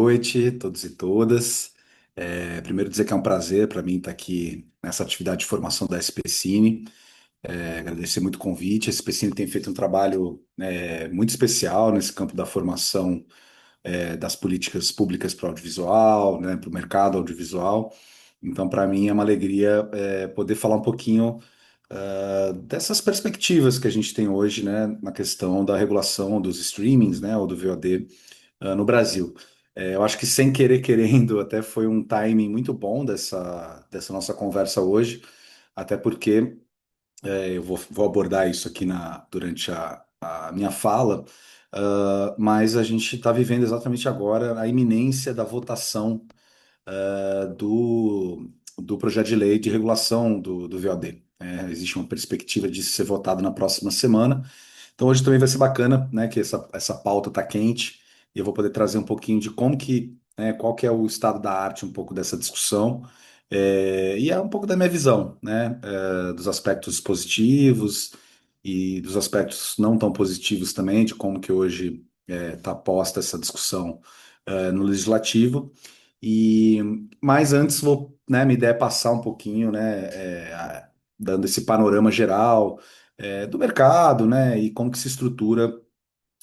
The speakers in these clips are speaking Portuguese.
noite, todos e todas. Primeiro dizer que é um prazer para mim estar aqui nessa atividade de formação da SPCine. Agradecer muito o convite. A SPCine tem feito um trabalho muito especial nesse campo da formação das políticas públicas para o audiovisual, né, para o mercado audiovisual. Então, para mim é uma alegria poder falar um pouquinho dessas perspectivas que a gente tem hoje, né, na questão da regulação dos streamings, né, ou do VOD no Brasil. Eu acho que sem querer querendo, até foi um timing muito bom dessa nossa conversa hoje, até porque eu vou abordar isso aqui durante a minha fala, mas a gente está vivendo exatamente agora a iminência da votação do projeto de lei de regulação do VOD. Existe uma perspectiva de ser votado na próxima semana. Então hoje também vai ser bacana, né, que essa pauta está quente e eu vou poder trazer um pouquinho de como que, né, qual que é o estado da arte um pouco dessa discussão e é um pouco da minha visão, né, dos aspectos positivos e dos aspectos não tão positivos também, de como que hoje está posta essa discussão no legislativo. E mas antes vou, né, minha ideia é passar um pouquinho, né, dando esse panorama geral do mercado, né, e como que se estrutura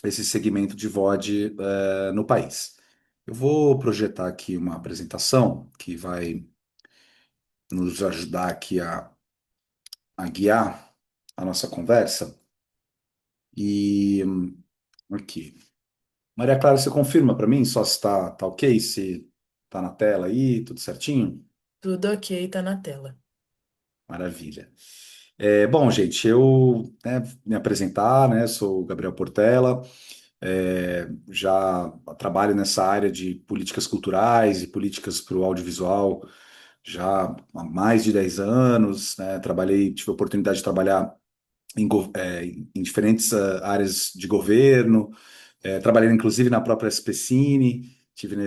esse segmento de VOD no país. Eu vou projetar aqui uma apresentação que vai nos ajudar aqui a guiar a nossa conversa. E aqui. Maria Clara, você confirma para mim só se está tá ok, se está na tela aí, tudo certinho? Tudo ok, tá na tela. Maravilha. Bom, gente, eu, né, me apresentar, né, sou o Gabriel Portela, já trabalho nessa área de políticas culturais e políticas para o audiovisual já há mais de 10 anos, né, tive a oportunidade de trabalhar em diferentes áreas de governo, trabalhei inclusive na própria SPCine, tive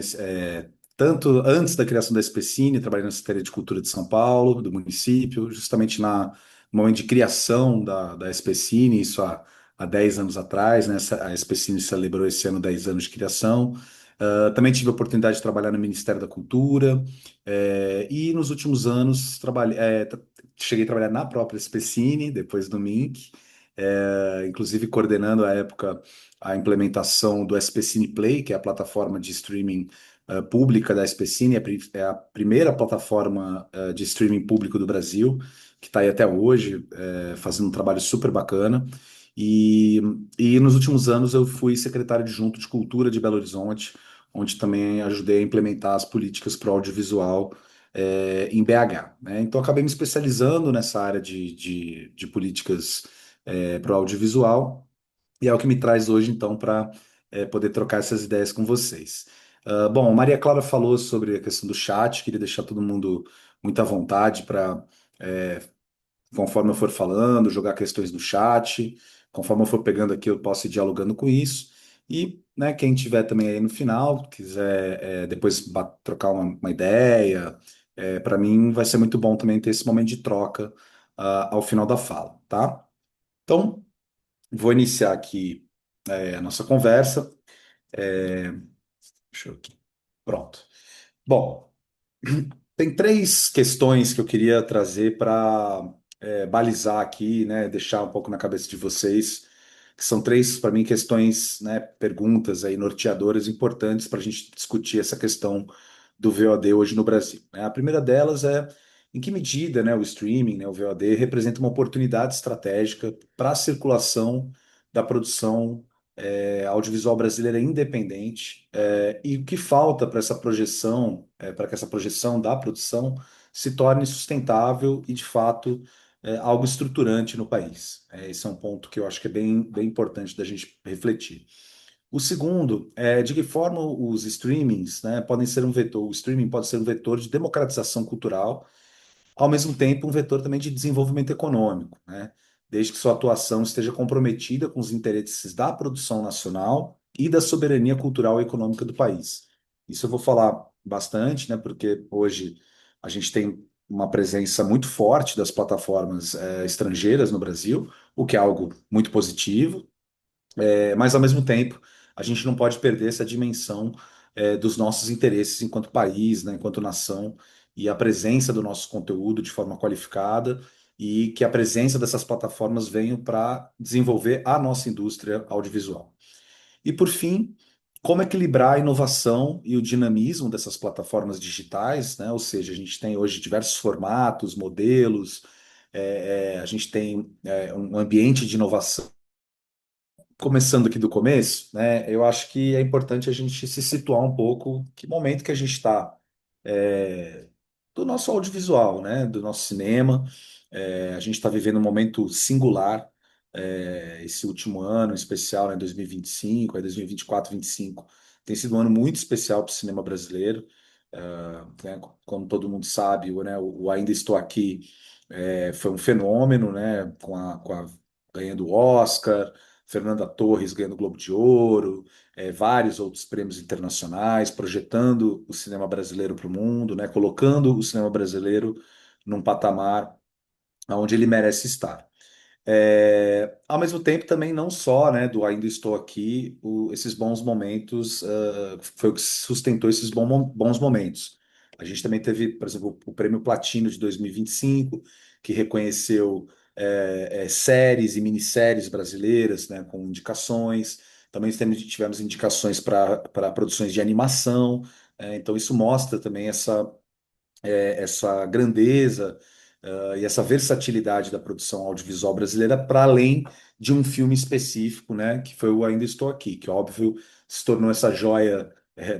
tanto antes da criação da SPCine, trabalhei na Secretaria de Cultura de São Paulo, do município, justamente no momento de criação da SPCine, isso há 10 anos atrás, né? A SPCine celebrou esse ano 10 anos de criação. Também tive a oportunidade de trabalhar no Ministério da Cultura, e nos últimos anos cheguei a trabalhar na própria SPCine, depois do MINC, inclusive coordenando à época a implementação do SPCine Play, que é a plataforma de streaming pública da SPCine, é a primeira plataforma de streaming público do Brasil, que está aí até hoje, fazendo um trabalho super bacana. E, e nos últimos anos eu fui secretário adjunto de Cultura de Belo Horizonte, onde também ajudei a implementar as políticas para o audiovisual em BH, né? Então acabei me especializando nessa área de políticas para o audiovisual. E é o que me traz hoje, então, para poder trocar essas ideias com vocês. Bom, Maria Clara falou sobre a questão do chat, queria deixar todo mundo muito à vontade para, conforme eu for falando, jogar questões no chat. Conforme eu for pegando aqui, eu posso ir dialogando com isso. E, né, quem tiver também aí no final, quiser depois trocar uma ideia, para mim vai ser muito bom também ter esse momento de troca ao final da fala, tá? Então, vou iniciar aqui a nossa conversa. Deixa eu aqui. Pronto. Bom, tem três questões que eu queria trazer para balizar aqui, né, deixar um pouco na cabeça de vocês, que são três, para mim, questões, né, perguntas aí norteadoras importantes para a gente discutir essa questão do VOD hoje no Brasil, né? A primeira delas é em que medida, né, o streaming, né, o VOD, representa uma oportunidade estratégica para a circulação da produção audiovisual brasileira independente, e o que falta para essa projeção, para que essa projeção da produção se torne sustentável e, de fato, algo estruturante no país. Esse é um ponto que eu acho que é bem importante da gente refletir. O segundo é de que forma os streamings, né, podem ser um vetor, o streaming pode ser um vetor de democratização cultural, ao mesmo tempo um vetor também de desenvolvimento econômico, né? Desde que sua atuação esteja comprometida com os interesses da produção nacional e da soberania cultural e econômica do país. Isso eu vou falar bastante, né? Porque hoje a gente tem uma presença muito forte das plataformas estrangeiras no Brasil, o que é algo muito positivo, mas ao mesmo tempo a gente não pode perder essa dimensão dos nossos interesses enquanto país, né, enquanto nação, e a presença do nosso conteúdo de forma qualificada e que a presença dessas plataformas venham para desenvolver a nossa indústria audiovisual. E por fim, como equilibrar a inovação e o dinamismo dessas plataformas digitais, né? Ou seja, a gente tem hoje diversos formatos, modelos, a gente tem um ambiente de inovação. Começando aqui do começo, né? Eu acho que é importante a gente se situar um pouco que momento que a gente está do nosso audiovisual, né? Do nosso cinema. A gente está vivendo um momento singular, esse último ano, em especial, né? 2025, 2024, 2025, tem sido um ano muito especial para o cinema brasileiro. Né, como todo mundo sabe, o Ainda Estou Aqui foi um fenômeno, né? Ganhando o Oscar, Fernanda Torres ganhando o Globo de Ouro, vários outros prêmios internacionais, projetando o cinema brasileiro para o mundo, né, colocando o cinema brasileiro num patamar onde ele merece estar. Ao mesmo tempo, também não só, né, do Ainda Estou Aqui, esses bons momentos, foi o que sustentou esses bons momentos. A gente também teve, por exemplo, o Prêmio Platino de 2025, que reconheceu séries e minisséries brasileiras, né, com indicações. Também tivemos indicações para produções de animação. Então, isso mostra também essa grandeza, e essa versatilidade da produção audiovisual brasileira para além de um filme específico, né, que foi o Ainda Estou Aqui, que óbvio se tornou essa joia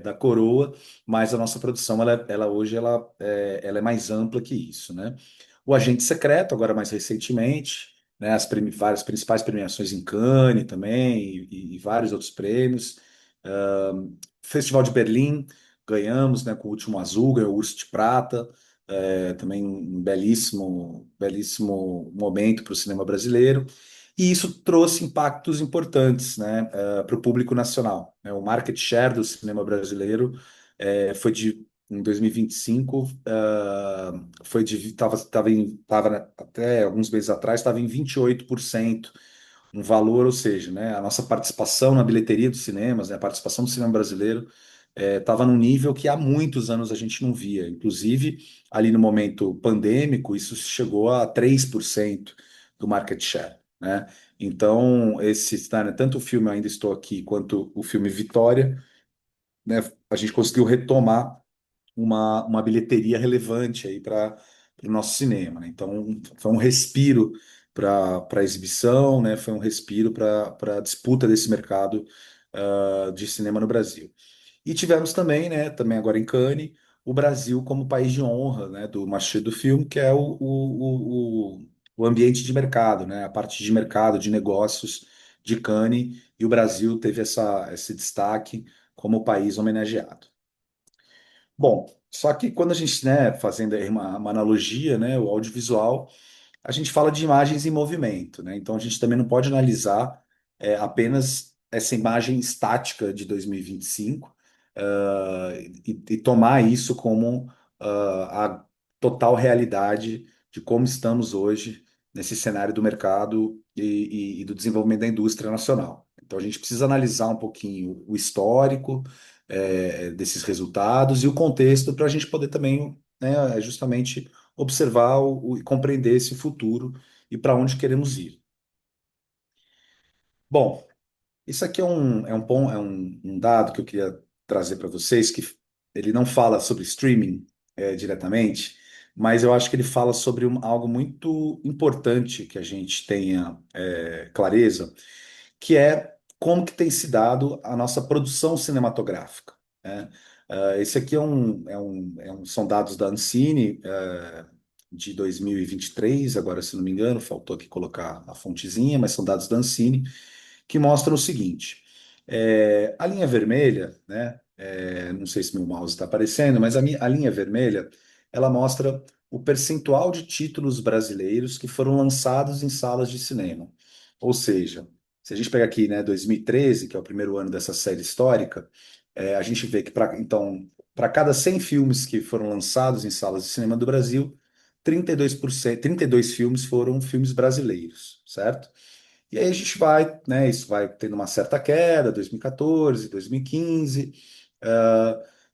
da coroa, mas a nossa produção ela hoje ela é mais ampla que isso, né? O Agente Secreto agora mais recentemente, né, várias principais premiações em Cannes também e vários outros prêmios. Festival de Berlim, ganhamos, né, com o Último Azul, ganhou o Urso de Prata, também um belíssimo momento para o cinema brasileiro. E isso trouxe impactos importantes, né, para o público nacional, né? O market share do cinema brasileiro foi em 2025, até alguns meses atrás, estava em 28%, um valor, ou seja, né, a nossa participação na bilheteria dos cinemas, né, a participação do cinema brasileiro estava num nível que há muitos anos a gente não via. Inclusive, ali no momento pandêmico, isso chegou a 3% do market share, né? Então, né, tanto o filme Ainda Estou Aqui quanto o filme Vitória, né, a gente conseguiu retomar uma bilheteria relevante aí para o nosso cinema, né? Então, foi um respiro para a exibição, né? Foi um respiro para a disputa desse mercado de cinema no Brasil. E tivemos também, né, também agora em Cannes, o Brasil como país de honra, né, do Marché do Film, que é o ambiente de mercado, né, a parte de mercado, de negócios de Cannes, e o Brasil teve esse destaque como país homenageado. Bom, só que quando a gente, né, fazendo aí uma analogia, né, o audiovisual, a gente fala de imagens em movimento, né? Então a gente também não pode analisar apenas essa imagem estática de 2025, e tomar isso como a total realidade de como estamos hoje nesse cenário do mercado e do desenvolvimento da indústria nacional. Então a gente precisa analisar um pouquinho o histórico desses resultados e o contexto para a gente poder também, né, justamente observar e compreender esse futuro e para onde queremos ir. Bom, isso aqui é um dado que eu queria trazer para vocês, que ele não fala sobre streaming diretamente, mas eu acho que ele fala sobre algo muito importante que a gente tenha clareza, que é como que tem se dado a nossa produção cinematográfica, né? Esse aqui são dados da Ancine, de 2023, agora, se não me engano, faltou aqui colocar a fontezinha, mas são dados da Ancine, que mostram o seguinte: a linha vermelha, né? Não sei se meu mouse está aparecendo, mas a linha vermelha, ela mostra o percentual de títulos brasileiros que foram lançados em salas de cinema. Ou seja, se a gente pegar aqui, né, 2013, que é o primeiro ano dessa série histórica, a gente vê que, para cada 100 filmes que foram lançados em salas de cinema do Brasil, 32%, 32 filmes foram filmes brasileiros, certo? E aí a gente vai, né, isso vai tendo uma certa queda, 2014, 2015,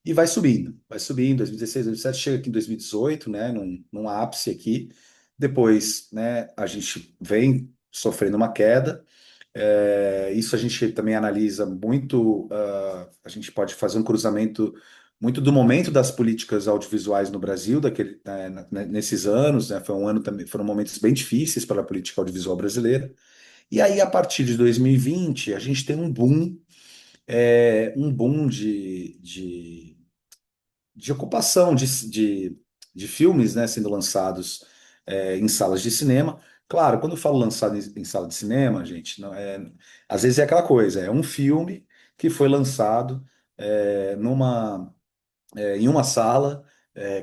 E vai subindo, 2016, 2017, chega aqui em 2018, né, num ápice aqui. Depois, né, a gente vem sofrendo uma queda. Isso a gente também analisa muito, a gente pode fazer um cruzamento muito do momento das políticas audiovisuais no Brasil, nesses anos, né, foi um ano também, foram momentos bem difíceis para a política audiovisual brasileira. E aí, a partir de 2020, a gente tem um boom de ocupação de filmes, né, sendo lançados em salas de cinema. Claro, quando eu falo lançado em sala de cinema, gente, não às vezes é aquela coisa, é um filme que foi lançado em uma sala,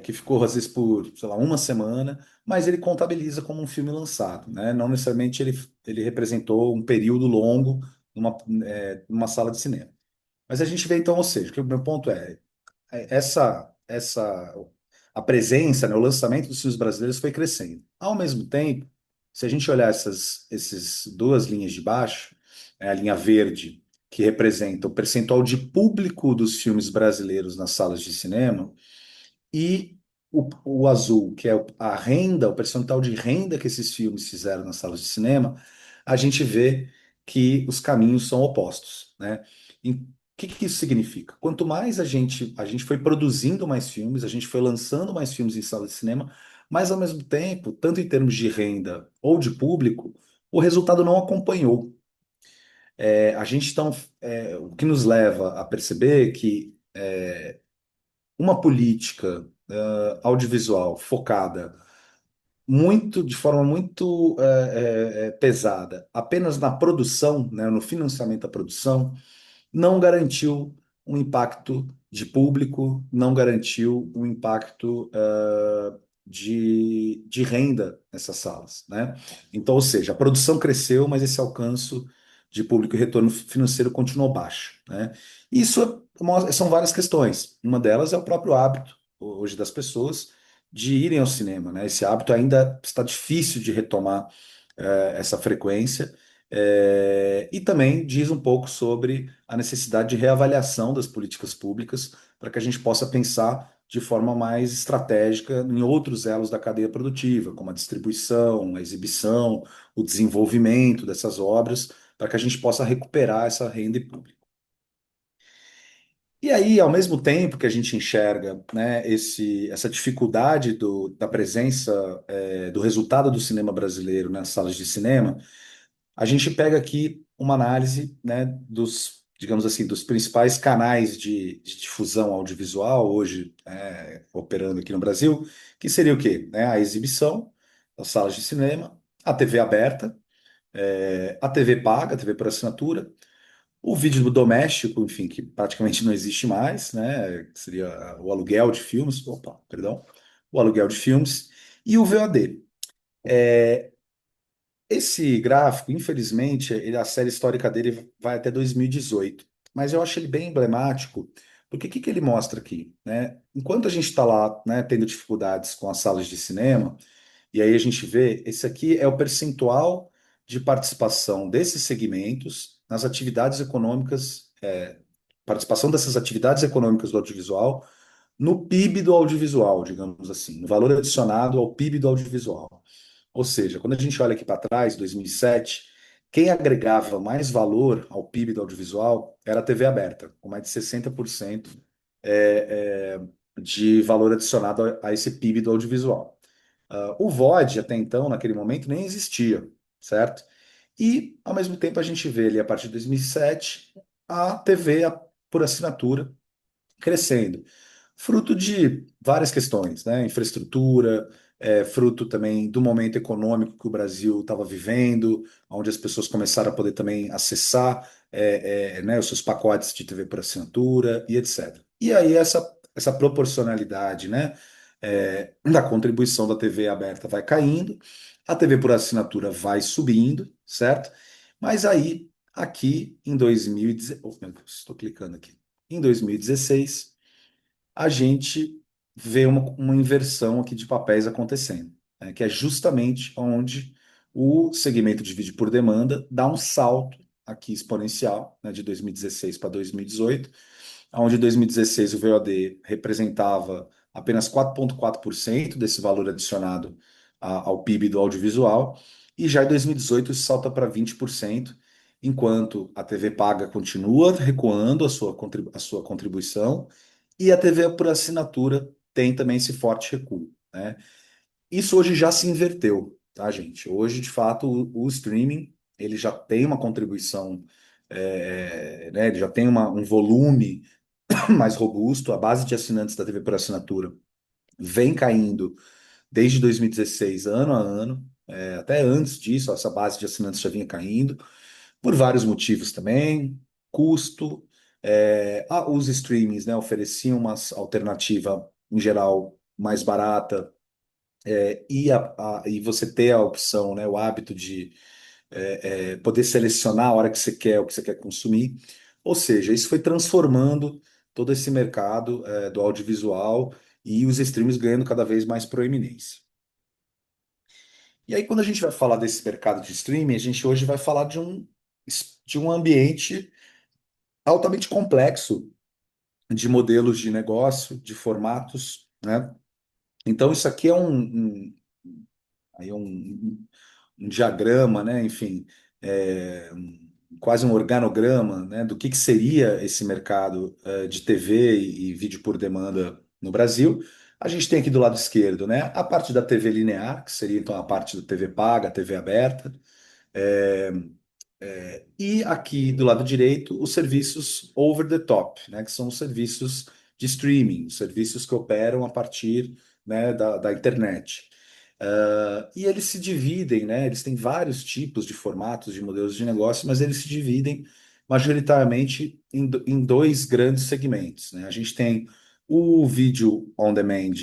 que ficou às vezes por, sei lá, uma semana, mas ele contabiliza como um filme lançado, né? Não necessariamente ele representou um período longo numa sala de cinema. Mas a gente vê então, ou seja, que o meu ponto essa a presença, né, o lançamento dos filmes brasileiros foi crescendo. Ao mesmo tempo, se a gente olhar essas duas linhas de baixo, a linha verde, que representa o percentual de público dos filmes brasileiros nas salas de cinema, e o azul, que é a renda, o percentual de renda que esses filmes fizeram nas salas de cinema, a gente vê que os caminhos são opostos, né? E o que isso significa? Quanto mais a gente foi produzindo mais filmes, a gente foi lançando mais filmes em salas de cinema, mas ao mesmo tempo, tanto em termos de renda ou de público, o resultado não acompanhou. A gente então, o que nos leva a perceber que uma política audiovisual focada de forma muito pesada apenas na produção, né, no financiamento da produção, não garantiu um impacto de público, não garantiu um impacto de renda nessas salas, né? Então, ou seja, a produção cresceu, mas esse alcance de público e retorno financeiro continuou baixo, né? São várias questões. Uma delas é o próprio hábito, hoje, das pessoas de irem ao cinema, né? Esse hábito ainda está difícil de retomar essa frequência. E também diz um pouco sobre a necessidade de reavaliação das políticas públicas para que a gente possa pensar de forma mais estratégica em outros elos da cadeia produtiva, como a distribuição, a exibição, o desenvolvimento dessas obras, para que a gente possa recuperar essa renda e público. E aí, ao mesmo tempo que a gente enxerga, né, essa dificuldade da presença, do resultado do cinema brasileiro nas salas de cinema, a gente pega aqui uma análise, né, digamos assim, dos principais canais de difusão audiovisual hoje operando aqui no Brasil, que seria o quê? A exibição das salas de cinema, a TV aberta, a TV paga, a TV por assinatura, o vídeo doméstico, enfim, que praticamente não existe mais, né, que seria o aluguel de filmes, opa, perdão, o aluguel de filmes, e o VOD. Esse gráfico, infelizmente, a série histórica dele vai até 2018, mas eu acho ele bem emblemático, porque o que ele mostra aqui, né? Enquanto a gente está lá, né, tendo dificuldades com as salas de cinema, e aí a gente vê, esse aqui é o percentual de participação desses segmentos nas atividades econômicas, participação dessas atividades econômicas do audiovisual no PIB do audiovisual, digamos assim, no valor adicionado ao PIB do audiovisual. Ou seja, quando a gente olha aqui para trás, 2007, quem agregava mais valor ao PIB do audiovisual era a TV aberta, com mais de 60% de valor adicionado a esse PIB do audiovisual. O VOD, até então, naquele momento, nem existia, certo? E, ao mesmo tempo, a gente vê ali, a partir de 2007, a TV por assinatura crescendo, fruto de várias questões, né? Infraestrutura, fruto também do momento econômico que o Brasil estava vivendo, onde as pessoas começaram a poder também acessar né, os seus pacotes de TV por assinatura e etc. E aí essa proporcionalidade, né, da contribuição da TV aberta vai caindo, a TV por assinatura vai subindo, certo? Mas aí, aqui em 2016, oh, meu Deus, estou clicando aqui. Em 2016, a gente vê uma inversão aqui de papéis acontecendo, né, que é justamente onde o segmento de vídeo por demanda dá um salto aqui exponencial, né, de 2016 para 2018, onde em 2016 o VOD representava apenas 4,4% desse valor adicionado ao PIB do audiovisual, e já em 2018 isso salta para 20%, enquanto a TV paga continua recuando a sua contribuição, e a TV por assinatura tem também esse forte recuo, né? Isso hoje já se inverteu, tá, gente? Hoje, de fato, o streaming ele já tem uma contribuição, né, ele já tem um volume mais robusto. A base de assinantes da TV por assinatura vem caindo desde 2016, ano a ano. Até antes disso, essa base de assinantes já vinha caindo, por vários motivos também. Custo, os streamings, né, ofereciam uma alternativa, em geral, mais barata, e você ter a opção, né, o hábito de poder selecionar a hora que você quer, o que você quer consumir. Ou seja, isso foi transformando todo esse mercado do audiovisual e os streams ganhando cada vez mais proeminência. E aí, quando a gente vai falar desse mercado de streaming, a gente hoje vai falar de um ambiente altamente complexo de modelos de negócio, de formatos, né? Então, isso aqui é aí é um diagrama, né? Enfim, quase um organograma, né? Do que seria esse mercado de TV e vídeo por demanda no Brasil. A gente tem aqui do lado esquerdo, né? A parte da TV linear, que seria então a parte da TV paga, TV aberta. É, e aqui do lado direito, os serviços over the top, né, que são os serviços de streaming, os serviços que operam a partir, né, da internet. E eles se dividem, né, eles têm vários tipos de formatos, de modelos de negócio, mas eles se dividem majoritariamente em dois grandes segmentos, né? A gente tem o vídeo on demand,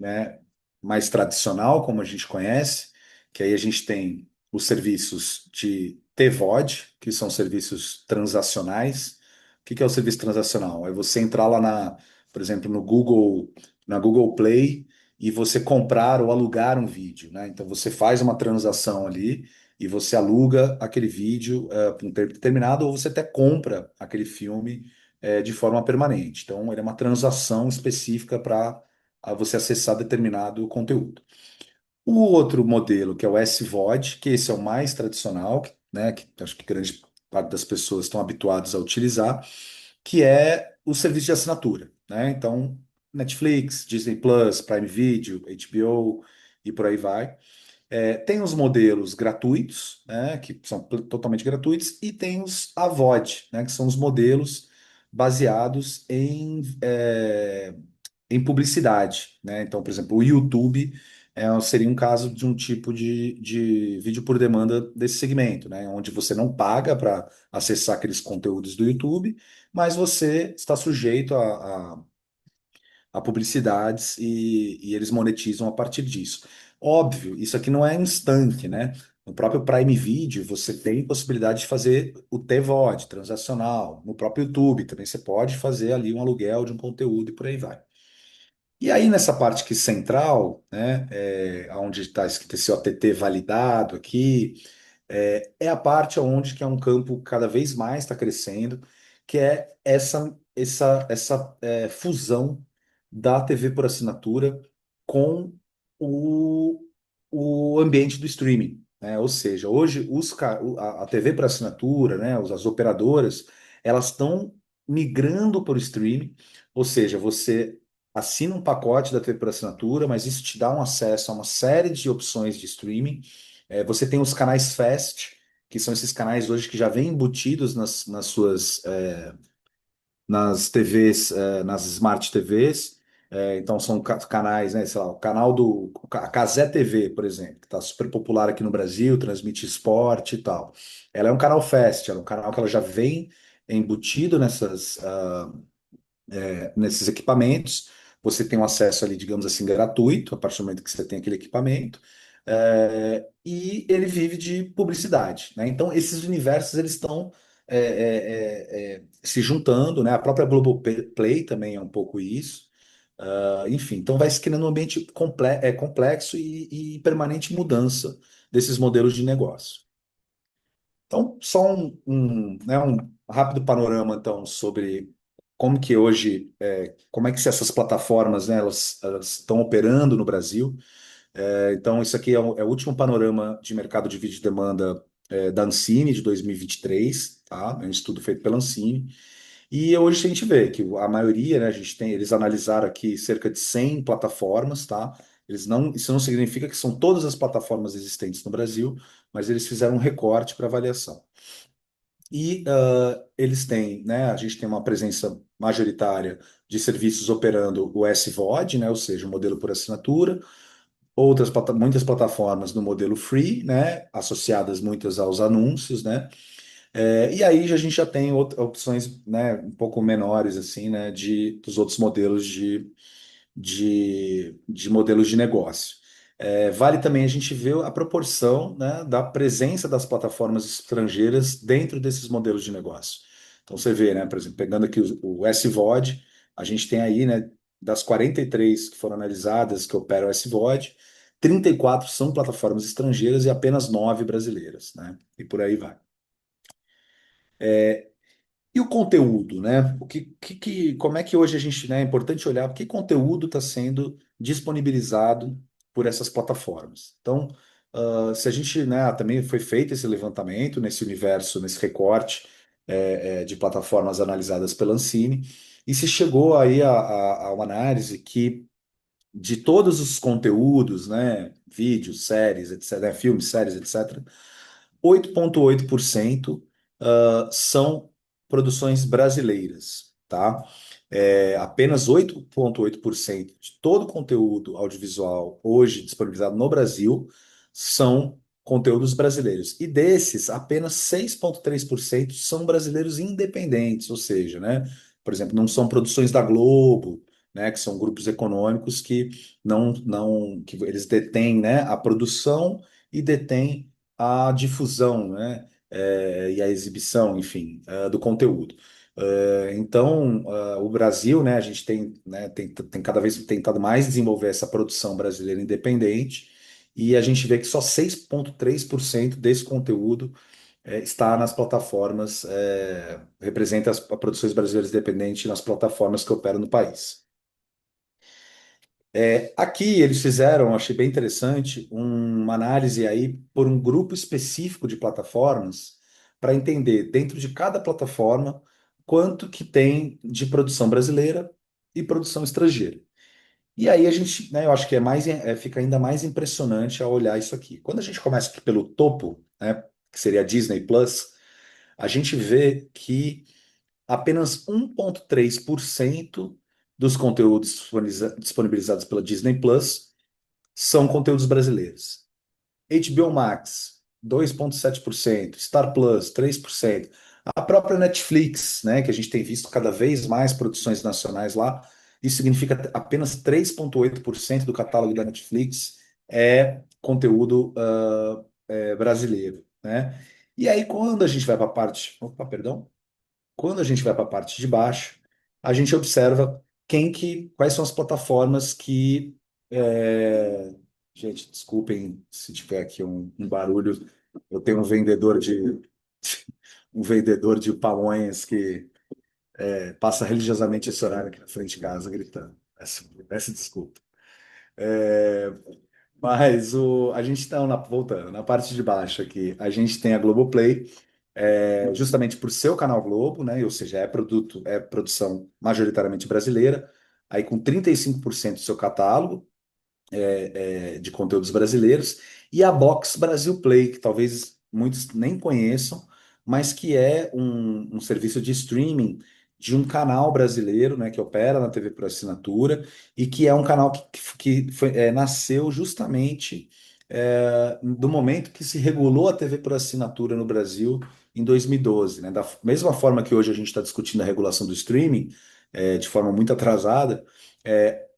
né, mais tradicional, como a gente conhece, que aí a gente tem os serviços de TVOD, que são serviços transacionais. O que é o serviço transacional? É você entrar lá por exemplo, na Google Play e você comprar ou alugar um vídeo, né? Então você faz uma transação ali e você aluga aquele vídeo por um tempo determinado, ou você até compra aquele filme de forma permanente. Então ele é uma transação específica para você acessar determinado conteúdo. O outro modelo, que é o SVOD, que esse é o mais tradicional, né, que acho que grande parte das pessoas estão habituadas a utilizar, que é o serviço de assinatura, né? Então, Netflix, Disney Plus, Prime Video, HBO e por aí vai. Tem os modelos gratuitos, né, que são totalmente gratuitos, e tem os AVOD, né, que são os modelos baseados em publicidade, né? Então, por exemplo, o YouTube seria um caso de um tipo de vídeo por demanda desse segmento, né? Onde você não paga para acessar aqueles conteúdos do YouTube, mas você está sujeito a publicidades e eles monetizam a partir disso. Óbvio, isso aqui não é instante, né? No próprio Prime Video, você tem possibilidade de fazer o TVOD, transacional. No próprio YouTube também você pode fazer ali um aluguel de um conteúdo e por aí vai. E aí, nessa parte aqui central, né, onde está escrito esse OTT validado aqui, é a parte onde que é um campo cada vez mais está crescendo, que é essa fusão da TV por assinatura com o, o ambiente do streaming, né? Ou seja, hoje a TV por assinatura, né, as operadoras, elas estão migrando para o streaming, ou seja, você assina um pacote da TV por assinatura, mas isso te dá um acesso a uma série de opções de streaming. Você tem os canais Fast, que são esses canais hoje que já vêm embutidos nas TVs, nas Smart TVs. Então são canais, né, sei lá, o canal a Cazé TV, por exemplo, que está super popular aqui no Brasil, transmite esporte e tal. Ela é um canal Fast, ela é um canal que ela já vem embutido nesses equipamentos. Você tem um acesso ali, digamos assim, gratuito, a partir do momento que você tem aquele equipamento, e ele vive de publicidade, né? Então, esses universos eles estão se juntando, né? A própria Globoplay também é um pouco isso. Enfim, então vai se criando um ambiente complexo e permanente mudança desses modelos de negócio. Então, só né, um rápido panorama então sobre como que hoje, como é que essas plataformas, né, elas estão operando no Brasil. Então, isso aqui é o último panorama de mercado de vídeo de demanda da Ancine de 2023, tá? É um estudo feito pela Ancine. E hoje a gente vê que a maioria, né, eles analisaram aqui cerca de 100 plataformas, tá? Isso não significa que são todas as plataformas existentes no Brasil, mas eles fizeram um recorte para avaliação. E eles têm, né, a gente tem uma presença majoritária de serviços operando o SVOD, né, ou seja, o modelo por assinatura, muitas plataformas no modelo free, né, associadas muitas aos anúncios, né, e aí a gente já tem opções, né, um pouco menores, assim, né, dos outros modelos de modelos de negócio. Vale também a gente ver a proporção, né, da presença das plataformas estrangeiras dentro desses modelos de negócio. Então você vê, né, por exemplo, pegando aqui o SVOD, a gente tem aí, né, das 43 que foram analisadas que operam SVOD, 34 são plataformas estrangeiras e apenas 9 brasileiras, né? E por aí vai. E o conteúdo, né? Como é que hoje a gente, né, é importante olhar que conteúdo está sendo disponibilizado por essas plataformas. Então, se a gente, né, também foi feito esse levantamento nesse universo, nesse recorte de plataformas analisadas pela Ancine, e se chegou aí a uma análise que de todos os conteúdos, né, vídeos, séries, etc., né, filmes, séries, etc., 8,8% são produções brasileiras, tá? Apenas 8,8% de todo o conteúdo audiovisual hoje disponibilizado no Brasil são conteúdos brasileiros. E desses, apenas 6,3% são brasileiros independentes, ou seja, né? Por exemplo, não são produções da Globo, né? Que são grupos econômicos que que eles detêm, né? A produção e detêm a difusão, né, e a exibição, enfim, do conteúdo. Então, o Brasil, né, a gente tem, né, tem cada vez tentado mais desenvolver essa produção brasileira independente, e a gente vê que só 6,3% desse conteúdo está nas plataformas, representa as produções brasileiras independentes nas plataformas que operam no país. Aqui eles fizeram, achei bem interessante, uma análise aí por um grupo específico de plataformas para entender dentro de cada plataforma quanto que tem de produção brasileira e produção estrangeira. E aí a gente, né, eu acho que fica ainda mais impressionante ao olhar isso aqui. Quando a gente começa aqui pelo topo, né, que seria a Disney Plus, a gente vê que apenas 1,3% dos conteúdos disponibilizados pela Disney Plus são conteúdos brasileiros. HBO Max, 2,7%. Star Plus, 3%. A própria Netflix, né, que a gente tem visto cada vez mais produções nacionais lá, isso significa apenas 3,8% do catálogo da Netflix é conteúdo brasileiro, né? E aí, quando a gente vai para a parte. Opa, perdão. Quando a gente vai para a parte de baixo, a gente observa quais são as plataformas que. é, Gente, desculpem se tiver aqui um barulho. Eu tenho um vendedor de pamonhas que passa religiosamente esse horário aqui na frente de casa gritando. Peço desculpa. É, a gente está voltando, na parte de baixo aqui, a gente tem a Globoplay, justamente por ser o canal Globo, né? Ou seja, é produção majoritariamente brasileira, aí com 35% do seu catálogo de conteúdos brasileiros, e a Box Brasil Play, que talvez muitos nem conheçam, mas que é um serviço de streaming de um canal brasileiro, né, que opera na TV por assinatura, e que é um canal nasceu justamente do momento que se regulou a TV por assinatura no Brasil em 2012, né? Da mesma forma que hoje a gente está discutindo a regulação do streaming, de forma muito atrasada,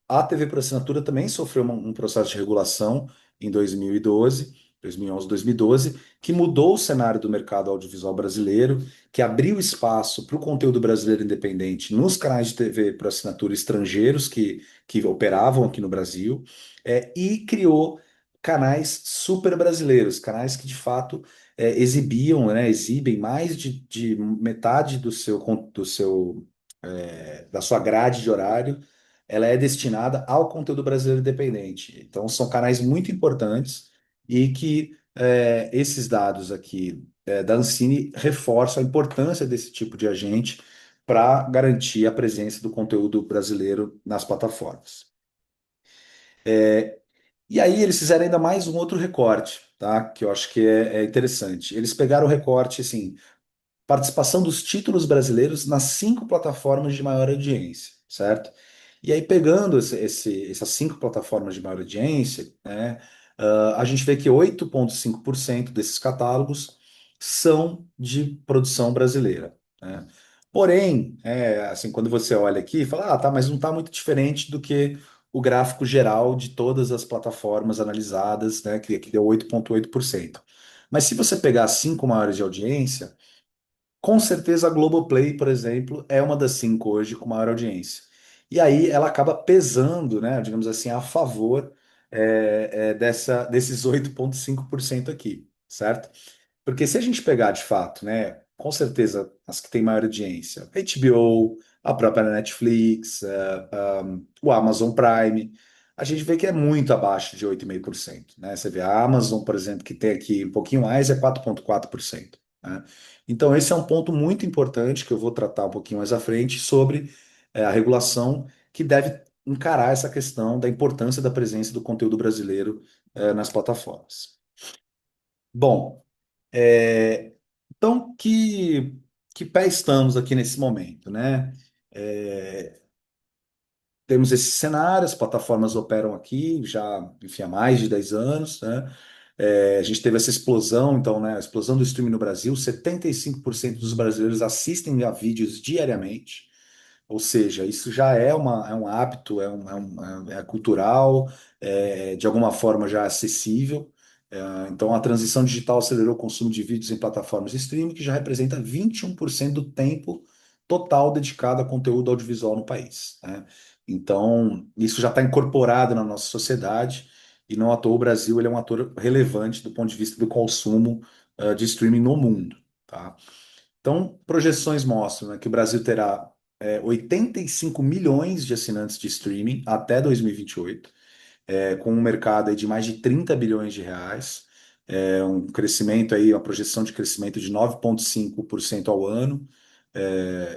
a TV por assinatura também sofreu um processo de regulação em 2012, 2011, 2012, que mudou o cenário do mercado audiovisual brasileiro, que abriu espaço para o conteúdo brasileiro independente nos canais de TV por assinatura estrangeiros que operavam aqui no Brasil, e criou canais super brasileiros, canais que de fato exibem mais de metade do seu da sua grade de horário, ela é destinada ao conteúdo brasileiro independente. Então, são canais muito importantes e que esses dados aqui da Ancine reforçam a importância desse tipo de agente para garantir a presença do conteúdo brasileiro nas plataformas. E aí eles fizeram ainda mais um outro recorte, tá? Que eu acho que é interessante. Eles pegaram o recorte, assim, participação dos títulos brasileiros nas cinco plataformas de maior audiência, certo? E aí, pegando essas cinco plataformas de maior audiência, né, a gente vê que 8,5% desses catálogos são de produção brasileira, né? Porém, assim, quando você olha aqui, fala, tá, mas não está muito diferente do que o gráfico geral de todas as plataformas analisadas, né, que deu 8,8%. Mas se você pegar as cinco maiores de audiência, com certeza a Globoplay, por exemplo, é uma das cinco hoje com maior audiência. E aí ela acaba pesando, né, digamos assim, a favor desses 8,5% aqui, certo? Porque se a gente pegar de fato, né, com certeza as que têm maior audiência, a HBO, a própria Netflix, o Amazon Prime, a gente vê que é muito abaixo de 8,5%, né? Você vê a Amazon, por exemplo, que tem aqui um pouquinho mais, é 4,4%, né? Então, esse é um ponto muito importante que eu vou tratar um pouquinho mais à frente sobre a regulação que deve encarar essa questão da importância da presença do conteúdo brasileiro nas plataformas. Bom, é, então, que pé estamos aqui nesse momento, né? É, temos esse cenário, as plataformas operam aqui já, enfim, há mais de 10 anos, né? A gente teve essa explosão, então, né? A explosão do streaming no Brasil, 75% dos brasileiros assistem a vídeos diariamente. Ou seja, isso já é um hábito, é cultural, de alguma forma já acessível. Então, a transição digital acelerou o consumo de vídeos em plataformas de streaming, que já representa 21% do tempo total dedicado a conteúdo audiovisual no país, né? Então, isso já está incorporado na nossa sociedade, e não à toa o Brasil ele é um ator relevante do ponto de vista do consumo de streaming no mundo, tá? Então, projeções mostram, né, que o Brasil terá 85 milhões de assinantes de streaming até 2028, com um mercado aí de mais de 30 bilhões de reais, um crescimento aí, uma projeção de crescimento de 9,5% ao ano,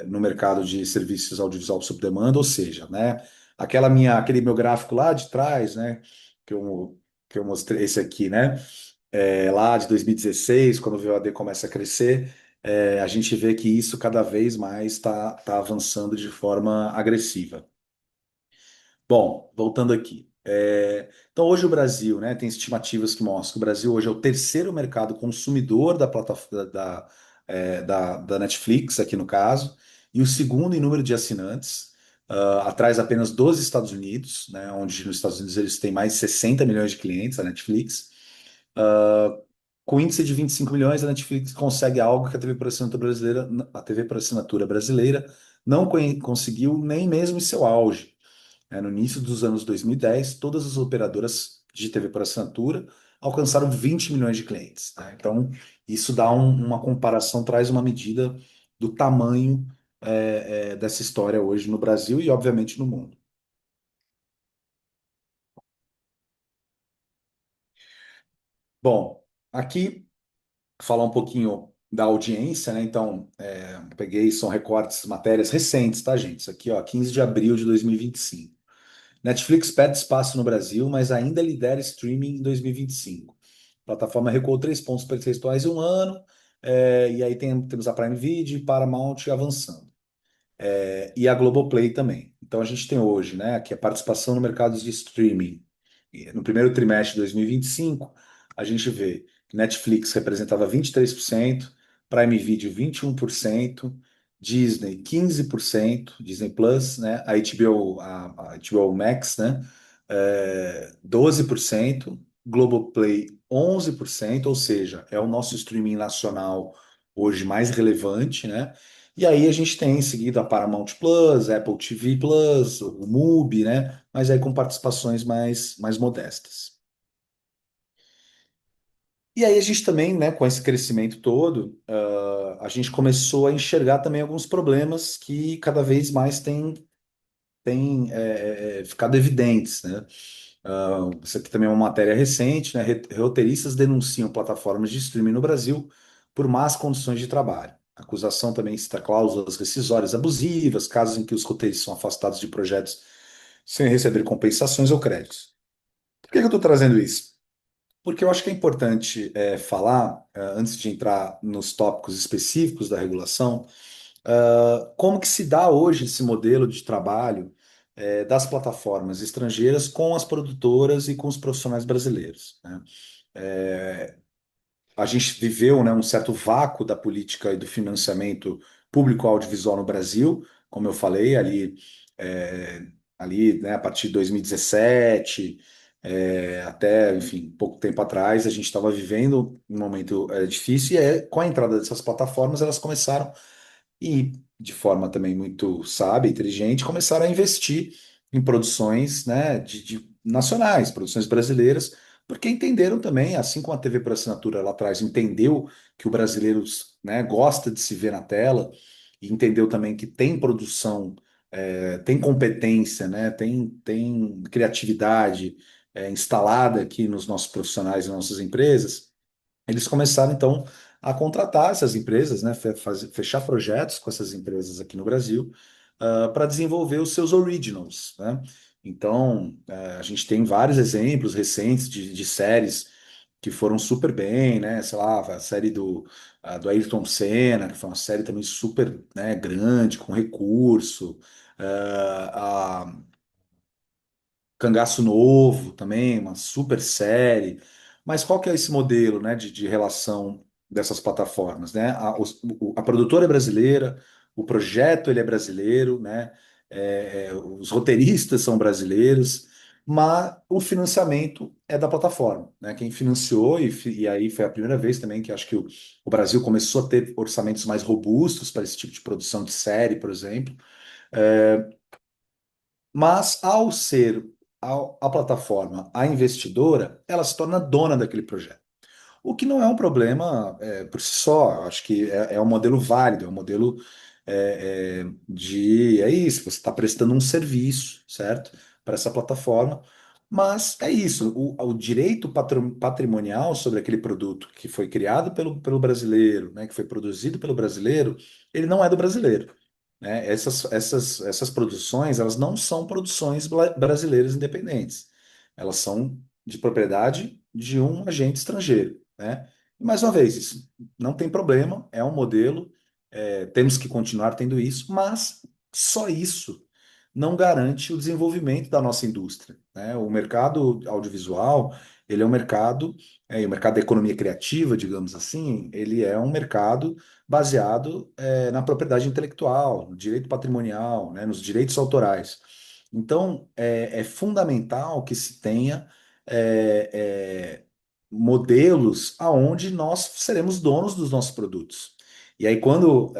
no mercado de serviços audiovisual sob demanda, ou seja, né, aquele meu gráfico lá de trás, né, que eu mostrei, esse aqui, né, lá de 2016, quando o VOD começa a crescer, a gente vê que isso cada vez mais está avançando de forma agressiva. Bom, voltando aqui. Então, hoje o Brasil, né, tem estimativas que mostram que o Brasil hoje é o terceiro mercado consumidor da plataforma da Netflix, aqui no caso, e o segundo em número de assinantes, atrás apenas dos Estados Unidos, né, onde nos Estados Unidos eles têm mais de 60 milhões de clientes, a Netflix. Uh, com índice de 25 milhões, a Netflix consegue algo que a TV por assinatura brasileira não conseguiu nem mesmo em seu auge. No início dos anos 2010, todas as operadoras de TV por assinatura alcançaram 20 milhões de clientes, né? Então, isso dá uma comparação, traz uma medida do tamanho dessa história hoje no Brasil e, obviamente, no mundo. Bom, aqui falar um pouquinho da audiência, né? Então, peguei, são recortes, matérias recentes, tá, gente? Isso aqui, ó, 15 de abril de 2025. Netflix perde espaço no Brasil, mas ainda lidera streaming em 2025. A plataforma recuou 3 pontos percentuais em um ano, e aí temos a Prime Video e Paramount avançando. E a Globoplay também. Então a gente tem hoje, né, aqui a participação no mercado de streaming. E no primeiro trimestre de 2025, a gente vê que Netflix representava 23%, Prime Video 21%, Disney 15%, Disney Plus, né, a HBO, a HBO Max, né, 12%, Globoplay 11%, ou seja, é o nosso streaming nacional hoje mais relevante, né? E aí a gente tem em seguida a Paramount Plus, Apple TV Plus, o Mubi, né? Mas aí com participações mais modestas. E aí a gente também, né, com esse crescimento todo, a gente começou a enxergar também alguns problemas que cada vez mais têm ficado evidentes, né? Isso aqui também é uma matéria recente, né? Roteiristas denunciam plataformas de streaming no Brasil por más condições de trabalho. A acusação também cita cláusulas rescisórias abusivas, casos em que os roteiristas são afastados de projetos sem receber compensações ou créditos. Por que que eu estou trazendo isso? Porque eu acho que é importante falar, antes de entrar nos tópicos específicos da regulação, como que se dá hoje esse modelo de trabalho das plataformas estrangeiras com as produtoras e com os profissionais brasileiros, né? A gente viveu, né, um certo vácuo da política e do financiamento público audiovisual no Brasil, como eu falei, é, né, a partir de 2017, até, enfim, pouco tempo atrás, a gente estava vivendo um momento difícil, e com a entrada dessas plataformas, elas começaram e, de forma também muito sábia, inteligente, começaram a investir em produções, né, de nacionais, produções brasileiras, porque entenderam também, assim como a TV por assinatura lá atrás entendeu que o brasileiro, né, gosta de se ver na tela, e entendeu também que tem produção, tem competência, né, tem criatividade instalada aqui nos nossos profissionais e nossas empresas. Eles começaram, então, a contratar essas empresas, né, fechar projetos com essas empresas aqui no Brasil, para desenvolver os seus originals, né? Então, a gente tem vários exemplos recentes de séries que foram super bem, né? Sei lá, a série do Ayrton Senna, que foi uma série também super, né, grande, com recurso. A Cangaço Novo também, uma super série. Mas qual que é esse modelo, né, de relação dessas plataformas, né? A produtora é brasileira, o projeto ele é brasileiro, né? Os roteiristas são brasileiros, mas o financiamento é da plataforma, né? Quem financiou, e aí foi a primeira vez também que acho que o Brasil começou a ter orçamentos mais robustos para esse tipo de produção de série, por exemplo. Mas ao ser a plataforma a investidora, ela se torna dona daquele projeto. O que não é um problema por si só. Eu acho que é um modelo válido, é um modelo é isso, você está prestando um serviço, certo? Para essa plataforma. Mas é isso, o direito patrimonial sobre aquele produto que foi criado pelo brasileiro, né, que foi produzido pelo brasileiro, ele não é do brasileiro, né? Essas produções, elas não são produções brasileiras independentes. Elas são de propriedade de um agente estrangeiro, né? E, mais uma vez, isso não tem problema, é um modelo, temos que continuar tendo isso, mas só isso não garante o desenvolvimento da nossa indústria, né? O mercado audiovisual, ele é um mercado, e o mercado da economia criativa, digamos assim, ele é um mercado baseado na propriedade intelectual, no direito patrimonial, né, nos direitos autorais. Então, é fundamental que se tenha é, é, modelos aonde nós seremos donos dos nossos produtos. E aí, quando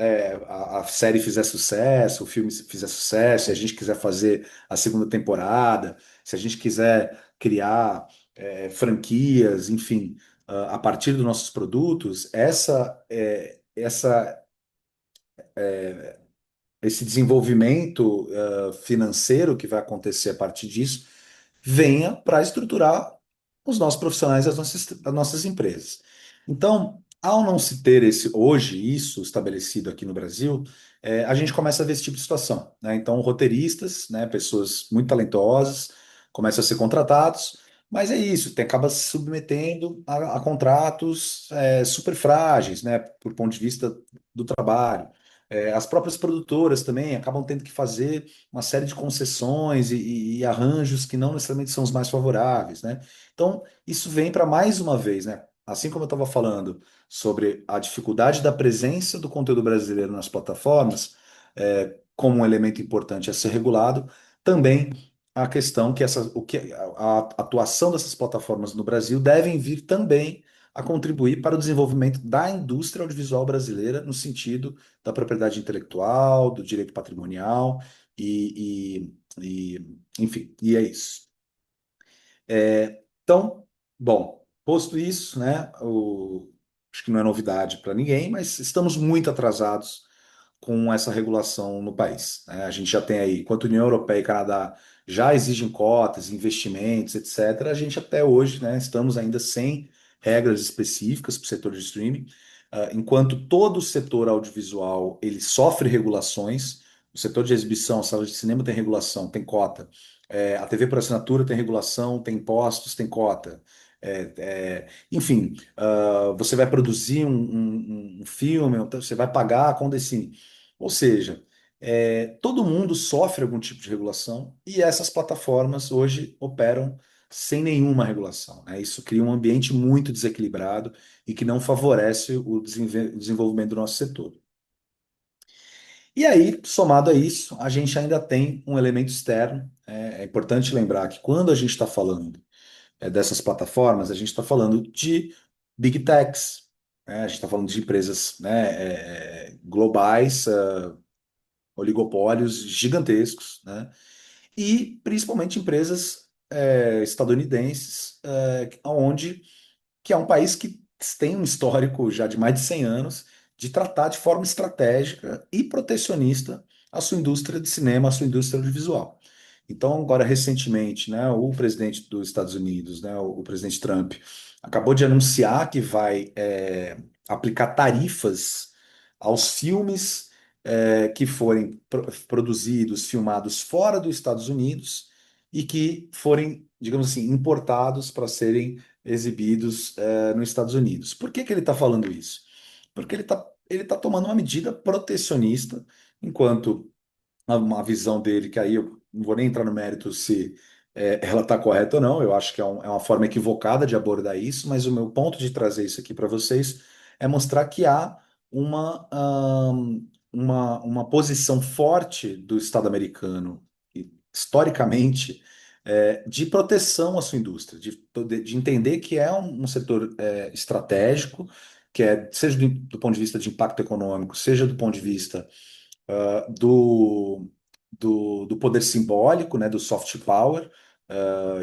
a série fizer sucesso, o filme fizer sucesso, se a gente quiser fazer a segunda temporada, se a gente quiser criar franquias, enfim, a partir dos nossos produtos, esse desenvolvimento financeiro que vai acontecer a partir disso venha para estruturar os nossos profissionais, as nossas empresas. Então, ao não se ter hoje isso estabelecido aqui no Brasil, a gente começa a ver esse tipo de situação, né? Então, roteiristas, né, pessoas muito talentosas, começam a ser contratados, mas é isso, acaba se submetendo a contratos super frágeis, né, por ponto de vista do trabalho. As próprias produtoras também acabam tendo que fazer uma série de concessões e arranjos que não necessariamente são os mais favoráveis, né? Então, isso vem para mais uma vez, né? Assim como eu estava falando sobre a dificuldade da presença do conteúdo brasileiro nas plataformas, como um elemento importante a ser regulado, também a questão que a atuação dessas plataformas no Brasil devem vir também a contribuir para o desenvolvimento da indústria audiovisual brasileira no sentido da propriedade intelectual, do direito patrimonial enfim, e é isso. Então, bom, Posto isso, né, acho que não é novidade para ninguém, mas estamos muito atrasados com essa regulação no país, né? A gente já tem aí, enquanto União Europeia e Canadá já exigem cotas, investimentos, etc., a gente até hoje, né, estamos ainda sem regras específicas para o setor de streaming. Enquanto todo o setor audiovisual ele sofre regulações, o setor de exibição, sala de cinema tem regulação, tem cota. A TV por assinatura tem regulação, tem impostos, tem cota. Enfim, você vai produzir um filme, então você vai pagar com Condecine. Ou seja, todo mundo sofre algum tipo de regulação e essas plataformas hoje operam sem nenhuma regulação, né? Isso cria um ambiente muito desequilibrado e que não favorece o desenvolvimento do nosso setor. E aí, somado a isso, a gente ainda tem um elemento externo. É importante lembrar que quando a gente está falando dessas plataformas, a gente está falando de big techs, né? A gente está falando de empresas, né, globais, oligopólios gigantescos, né? E principalmente empresas estadunidenses, onde que é um país que tem um histórico já de mais de 100 anos de tratar de forma estratégica e protecionista a sua indústria de cinema, a sua indústria audiovisual. Então, agora recentemente, né, o presidente dos Estados Unidos, né, o presidente Trump, acabou de anunciar que vai aplicar tarifas aos filmes que forem produzidos, filmados fora dos Estados Unidos e que forem, digamos assim, importados para serem exibidos nos Estados Unidos. Por que que ele está falando isso? Porque ele tá tomando uma medida protecionista, enquanto uma visão dele, que aí eu não vou nem entrar no mérito se ela está correta ou não, eu acho que é uma forma equivocada de abordar isso, mas o meu ponto de trazer isso aqui para vocês é mostrar que há uma posição forte do Estado americano, historicamente, de proteção à sua indústria, de entender que é um setor estratégico, que seja do ponto de vista de impacto econômico, seja do ponto de vista do, do poder simbólico, né, do soft power,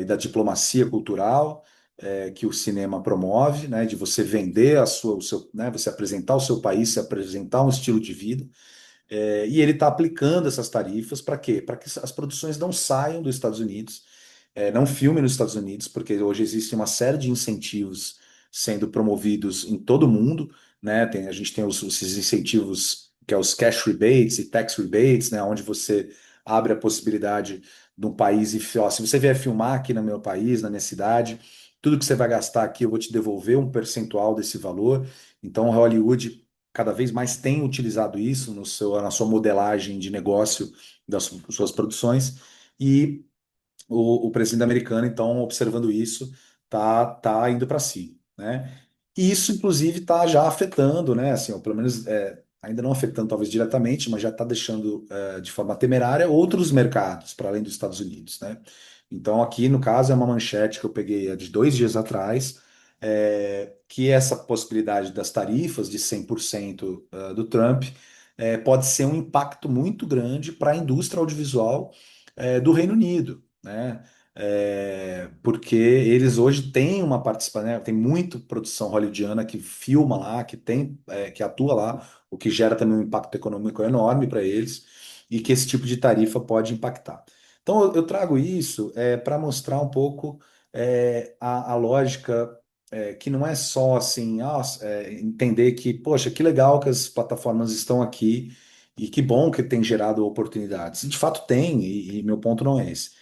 e da diplomacia cultural, que o cinema promove, né, de você vender o seu, né, você apresentar o seu país, se apresentar um estilo de vida. E ele está aplicando essas tarifas para quê? Para que as produções não saiam dos Estados Unidos, não filmem nos Estados Unidos, porque hoje existe uma série de incentivos sendo promovidos em todo o mundo, né? A gente tem esses incentivos que é os cash rebates e tax rebates, né? Onde você abre a possibilidade de um país e, ó, se você vier filmar aqui no meu país, na minha cidade, tudo que você vai gastar aqui, eu vou te devolver um percentual desse valor. Então, Hollywood cada vez mais tem utilizado isso na sua modelagem de negócio das suas produções. E o presidente americano, então, observando isso, tá indo para si, né? E isso, inclusive, está já afetando, né? Assim, ou pelo menos ainda não afetando talvez diretamente, mas já está deixando de forma temerária outros mercados para além dos Estados Unidos, né? Então, aqui no caso é uma manchete que eu peguei de 2 dias atrás, que essa possibilidade das tarifas de 100% do Trump pode ser um impacto muito grande para a indústria audiovisual do Reino Unido, né? Porque eles hoje têm uma participação, né? Tem muita produção hollywoodiana que filma lá, que atua lá, o que gera também um impacto econômico enorme para eles e que esse tipo de tarifa pode impactar. Então eu trago isso para mostrar um pouco a lógica que não é só assim, entender que, poxa, que legal que as plataformas estão aqui e que bom que tem gerado oportunidades. De fato tem, e meu ponto não é esse.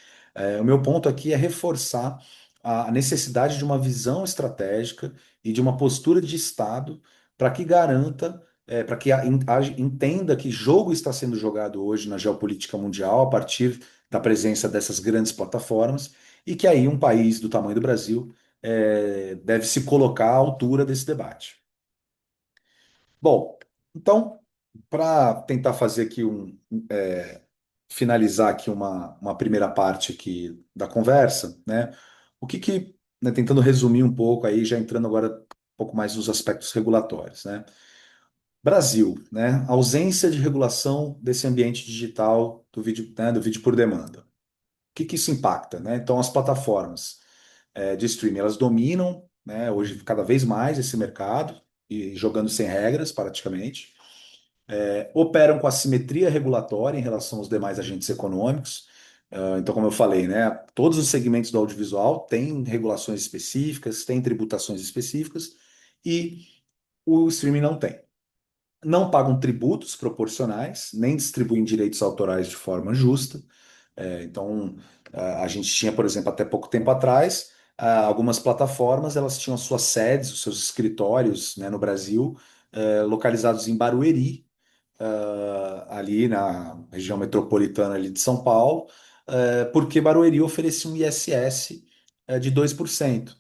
O meu ponto aqui é reforçar a necessidade de uma visão estratégica e de uma postura de Estado para que garanta, para que entenda que jogo está sendo jogado hoje na geopolítica mundial a partir da presença dessas grandes plataformas e que aí um país do tamanho do Brasil deve se colocar à altura desse debate. Bom, então, para tentar fazer aqui finalizar aqui uma primeira parte aqui da conversa, né? Né, tentando resumir um pouco aí, já entrando agora um pouco mais nos aspectos regulatórios, né? Brasil, né? Ausência de regulação desse ambiente digital do vídeo, né, do vídeo por demanda. O que isso impacta, né? Então, as plataformas de streaming, elas dominam né? Hoje, cada vez mais esse mercado, e jogando sem regras, praticamente. Operam com assimetria regulatória em relação aos demais agentes econômicos. Então, como eu falei, né, todos os segmentos do audiovisual têm regulações específicas, têm tributações específicas, e o streaming não tem. Não pagam tributos proporcionais, nem distribuem direitos autorais de forma justa. Então, a gente tinha, por exemplo, até pouco tempo atrás, algumas plataformas, elas tinham as suas sedes, os seus escritórios, né, no Brasil, localizados em Barueri, ali na região metropolitana ali de São Paulo, porque Barueri oferecia um ISS de 2%,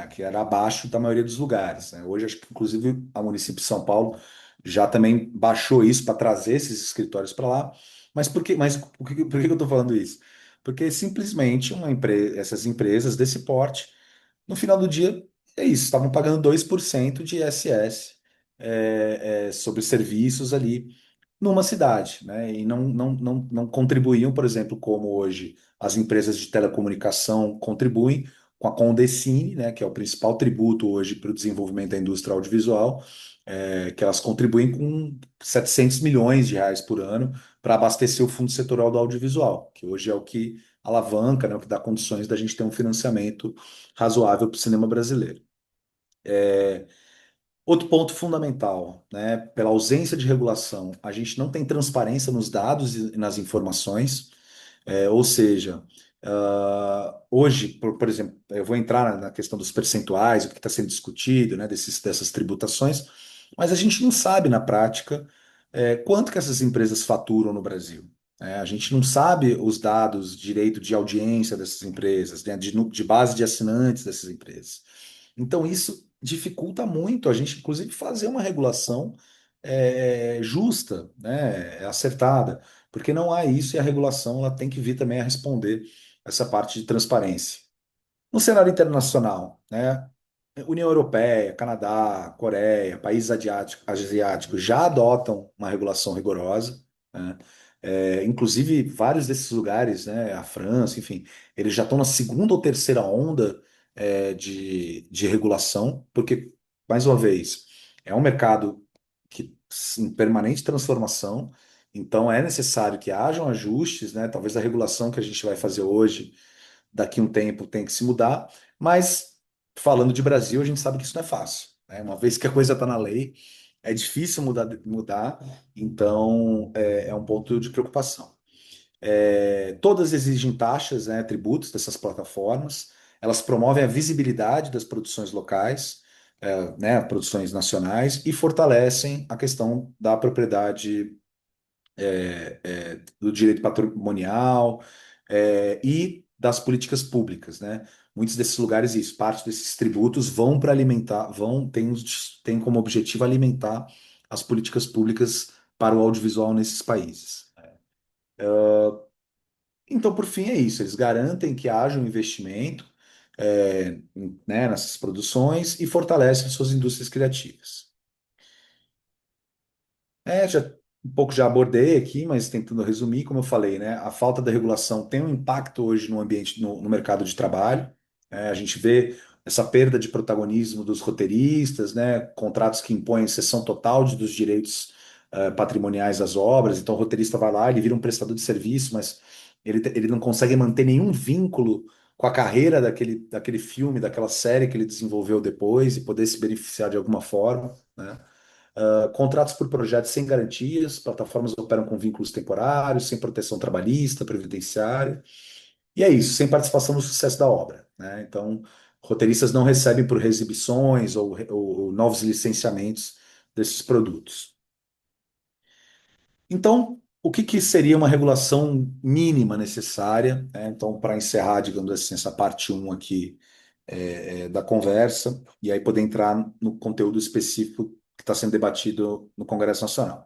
que era abaixo da maioria dos lugares, né? Hoje, acho que inclusive a município de São Paulo já também baixou isso para trazer esses escritórios para lá. Mas por que eu estou falando isso? Porque simplesmente essas empresas desse porte, no final do dia, é isso, estavam pagando 2% de ISS sobre serviços ali numa cidade, né? E não contribuíam, por exemplo, como hoje as empresas de telecomunicação contribuem com a Condecine, né? Que é o principal tributo hoje para o desenvolvimento da indústria audiovisual, que elas contribuem com 700 milhões de reais por ano para abastecer o Fundo Setorial do Audiovisual, que hoje é o que alavanca, né? O que dá condições da gente ter um financiamento razoável para o cinema brasileiro. Outro ponto fundamental, né? Pela ausência de regulação, a gente não tem transparência nos dados e nas informações. Ou seja, hoje, por exemplo, eu vou entrar na questão dos percentuais, o que está sendo discutido, né, dessas tributações, mas a gente não sabe na prática quanto que essas empresas faturam no Brasil. A gente não sabe os dados de direito de audiência dessas empresas, né, de base de assinantes dessas empresas. Então, isso dificulta muito a gente, inclusive, fazer uma regulação justa, né, acertada, porque não há isso e a regulação ela tem que vir também a responder essa parte de transparência. No cenário internacional, né, União Europeia, Canadá, Coreia, países asiáticos já adotam uma regulação rigorosa, né? Inclusive, vários desses lugares, né, a França, enfim, eles já estão na segunda ou terceira onda, de regulação, porque, mais uma vez, é um mercado em permanente transformação, então é necessário que hajam ajustes, né? Talvez a regulação que a gente vai fazer hoje daqui a um tempo tem que se mudar, mas falando de Brasil, a gente sabe que isso não é fácil, né? Uma vez que a coisa está na lei, é difícil mudar, então é um ponto de preocupação. Todas exigem taxas, né, tributos dessas plataformas, elas promovem a visibilidade das produções locais, né, produções nacionais, e fortalecem a questão da propriedade, do direito patrimonial, e das políticas públicas, né? Muitos desses lugares, isso, parte desses tributos vão para alimentar, tem como objetivo alimentar as políticas públicas para o audiovisual nesses países. Então, por fim, é isso. Eles garantem que haja um investimento, né, nessas produções e fortalecem suas indústrias criativas. Já um pouco já abordei aqui, mas tentando resumir, como eu falei, né, a falta da regulação tem um impacto hoje no ambiente, no mercado de trabalho. A gente vê essa perda de protagonismo dos roteiristas, né, contratos que impõem cessão total dos direitos patrimoniais das obras. Então, o roteirista vai lá, ele vira um prestador de serviço, mas ele não consegue manter nenhum vínculo com a carreira daquele filme, daquela série que ele desenvolveu depois e poder se beneficiar de alguma forma, né? Contratos por projetos sem garantias, plataformas operam com vínculos temporários, sem proteção trabalhista, previdenciária, e é isso, sem participação no sucesso da obra, né? Então, roteiristas não recebem por reexibições ou novos licenciamentos desses produtos. Então, o que seria uma regulação mínima necessária, né? Então, para encerrar, digamos assim, essa parte um aqui da conversa, e aí poder entrar no conteúdo específico que está sendo debatido no Congresso Nacional.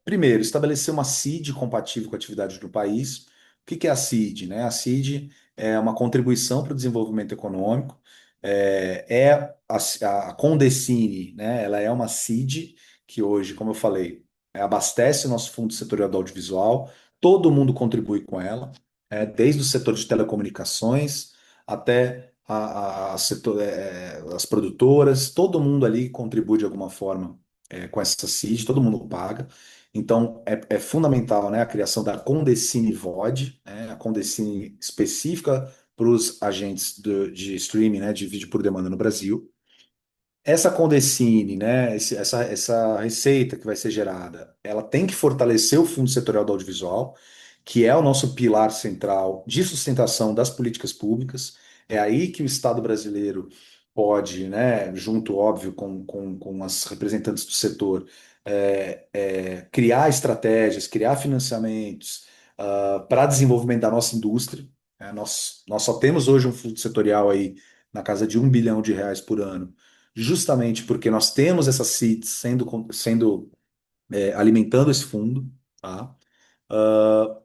Primeiro, estabelecer uma CID compatível com a atividade do país. O que é a CID, né? A CID é uma contribuição para o desenvolvimento econômico. A Condecine, né? Ela é uma CID que hoje, como eu falei, abastece o nosso fundo setorial do audiovisual. Todo mundo contribui com ela, desde o setor de telecomunicações até as produtoras, todo mundo ali contribui de alguma forma com essa CID, todo mundo paga. Então, é fundamental, né, a criação da Condecine VOD, né, a Condecine específica para os agentes de streaming, né, de vídeo por demanda no Brasil. Essa Condecine, né, essa receita que vai ser gerada, ela tem que fortalecer o Fundo Setorial do Audiovisual, que é o nosso pilar central de sustentação das políticas públicas. É aí que o Estado brasileiro pode, né, junto, óbvio, com as representantes do setor, criar estratégias, criar financiamentos para desenvolvimento da nossa indústria. Nós só temos hoje um fundo setorial aí na casa de R$ 1 bilhão por ano, justamente porque nós temos essas seeds sendo alimentando esse fundo, tá? Ah,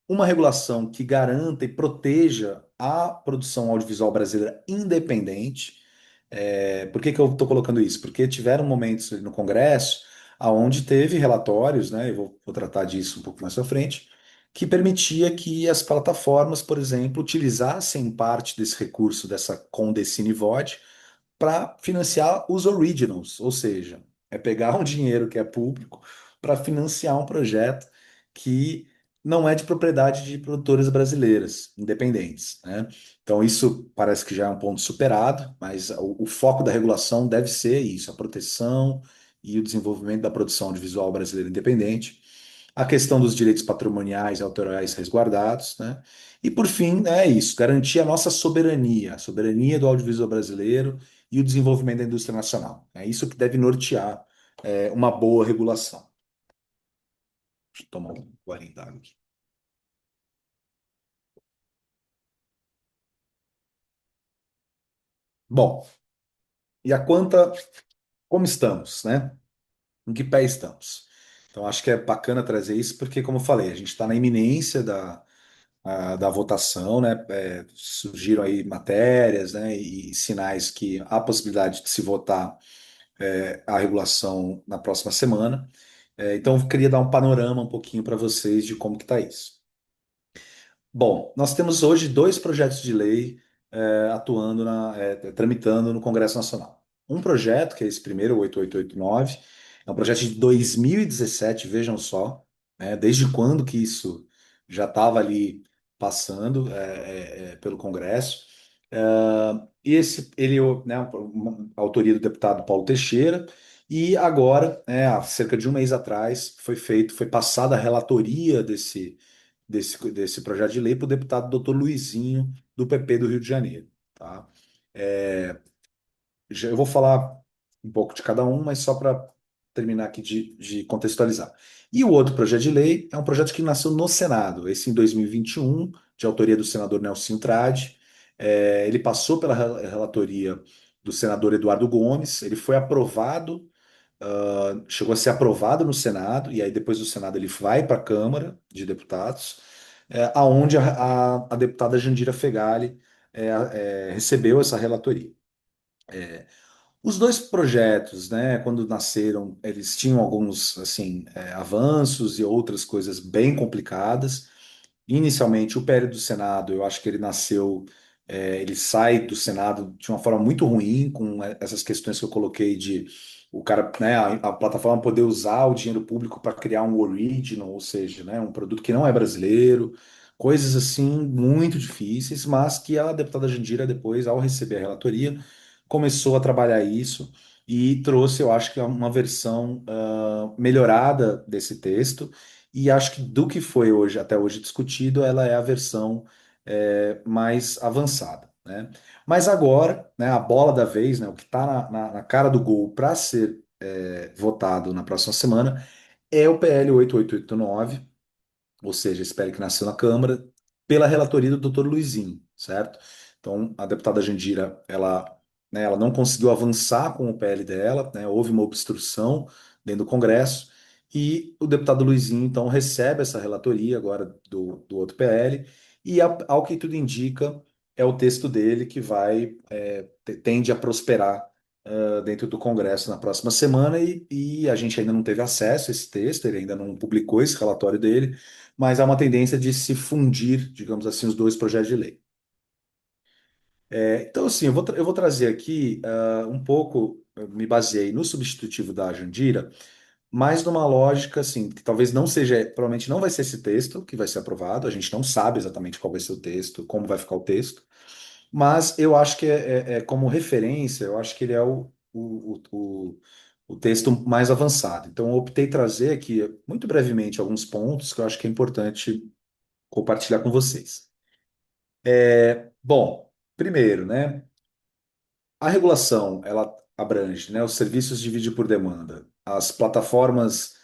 uma regulação que garanta e proteja a produção audiovisual brasileira independente. Por que que eu estou colocando isso? Porque tiveram momentos no Congresso aonde teve relatórios, né? Eu vou tratar disso um pouco mais à frente, que permitia que as plataformas, por exemplo, utilizassem parte desse recurso dessa Condecine VOD para financiar os originals, ou seja, é pegar um dinheiro que é público para financiar um projeto que não é de propriedade de produtoras brasileiras, independentes, né? Então, isso parece que já é um ponto superado, mas o foco da regulação deve ser isso, a proteção e o desenvolvimento da produção audiovisual brasileira independente, a questão dos direitos patrimoniais e autorais resguardados, né? E por fim, né, é isso, garantir a soberania do audiovisual brasileiro e o desenvolvimento da indústria nacional. É isso que deve nortear uma boa regulação. Deixa eu tomar um golinho d'água aqui. Bom, e a quanta, como estamos, né? Em que pé estamos? Então, acho que é bacana trazer isso, porque, como eu falei, a gente está na iminência da votação, né? Surgiram aí matérias, né? E sinais que há possibilidade de se votar a regulação na próxima semana. Então, eu queria dar um panorama um pouquinho para vocês de como que está isso. Bom, nós temos hoje dois projetos de lei atuando tramitando no Congresso Nacional. Um projeto, que é esse primeiro, o 8889, é um projeto de 2017, vejam só, né, desde quando que isso já estava ali passando pelo Congresso. E ele, né, uma autoria do deputado Paulo Teixeira, e agora, né, há cerca de um mês atrás, foi passada a relatoria desse projeto de lei para o deputado doutor Luizinho, do PP do Rio de Janeiro. Tá? Eu vou falar um pouco de cada um, mas só para terminar aqui de contextualizar. E o outro projeto de lei é um projeto que nasceu no Senado, esse em 2021, de autoria do senador Nelson Trade. Ele passou pela relatoria do senador Eduardo Gomes, ele foi aprovado, chegou a ser aprovado no Senado, e aí depois do Senado ele vai para a Câmara de Deputados, aonde a deputada Jandira Fegali recebeu essa relatoria. Os dois projetos, né, quando nasceram, eles tinham alguns assim avanços e outras coisas bem complicadas. Inicialmente, o PL do Senado, eu acho que ele nasceu, ele sai do Senado de uma forma muito ruim, com essas questões que eu coloquei de o cara, né, a plataforma poder usar o dinheiro público para criar um original, ou seja, né, um produto que não é brasileiro, coisas assim muito difíceis, mas que a deputada Jandira depois, ao receber a relatoria, começou a trabalhar isso e trouxe, eu acho que uma versão melhorada desse texto. E acho que do que foi hoje até hoje discutido, ela é a versão mais avançada, né? Mas agora, né, a bola da vez, né, o que está na cara do gol para ser votado na próxima semana é o PL 8889, ou seja, esse PL que nasceu na Câmara, pela relatoria do doutor Luizinho, certo? Então, a deputada Jandira, ela não conseguiu avançar com o PL dela, né? Houve uma obstrução dentro do Congresso, e o deputado Luizinho, então, recebe essa relatoria agora do outro PL, e ao que tudo indica, é o texto dele que tende a prosperar dentro do Congresso na próxima semana, e a gente ainda não teve acesso a esse texto, ele ainda não publicou esse relatório dele, mas há uma tendência de se fundir, digamos assim, os dois projetos de lei. Então, assim, eu vou trazer aqui um pouco, eu me baseei no substitutivo da Jandira, mas numa lógica, assim, que talvez não seja, provavelmente não vai ser esse texto que vai ser aprovado, a gente não sabe exatamente qual vai ser o texto, como vai ficar o texto, mas eu acho que como referência, eu acho que ele é o texto mais avançado. Então, eu optei trazer aqui, muito brevemente, alguns pontos que eu acho que é importante compartilhar com vocês. Bom, primeiro, né? A regulação, ela abrange, né, os serviços de vídeo por demanda, as plataformas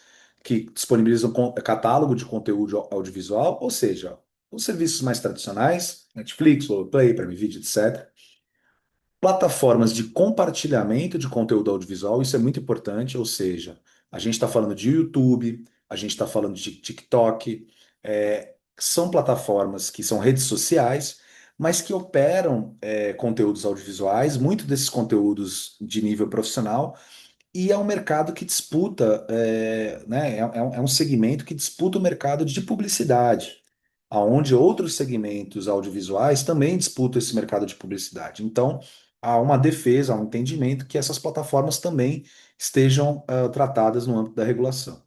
que disponibilizam catálogo de conteúdo audiovisual, ou seja, os serviços mais tradicionais, Netflix, Globoplay, Prime Video, etc. Plataformas de compartilhamento de conteúdo audiovisual, isso é muito importante, ou seja, a gente está falando de YouTube, a gente está falando de TikTok, são plataformas que são redes sociais, mas que operam conteúdos audiovisuais, muito desses conteúdos de nível profissional, e é um mercado que disputa, né, é um segmento que disputa o mercado de publicidade, aonde outros segmentos audiovisuais também disputam esse mercado de publicidade. Então, há uma defesa, há um entendimento que essas plataformas também estejam tratadas no âmbito da regulação.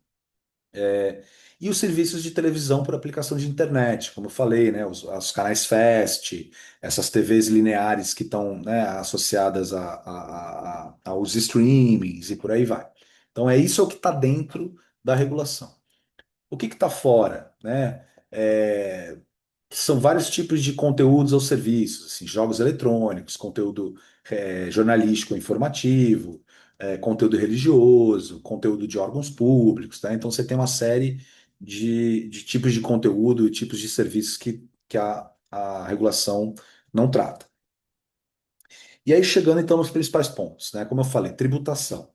E os serviços de televisão por aplicação de internet, como eu falei, né, os canais FAST, essas TVs lineares que estão, né, associadas aos streamings e por aí vai. Então, isso é o que está dentro da regulação. O que está fora, né? É, são vários tipos de conteúdos ou serviços, assim, jogos eletrônicos, conteúdo jornalístico informativo, conteúdo religioso, conteúdo de órgãos públicos, tá? Então você tem uma série de tipos de conteúdo e tipos de serviços que a regulação não trata. E aí chegando então nos principais pontos, né? Como eu falei, tributação.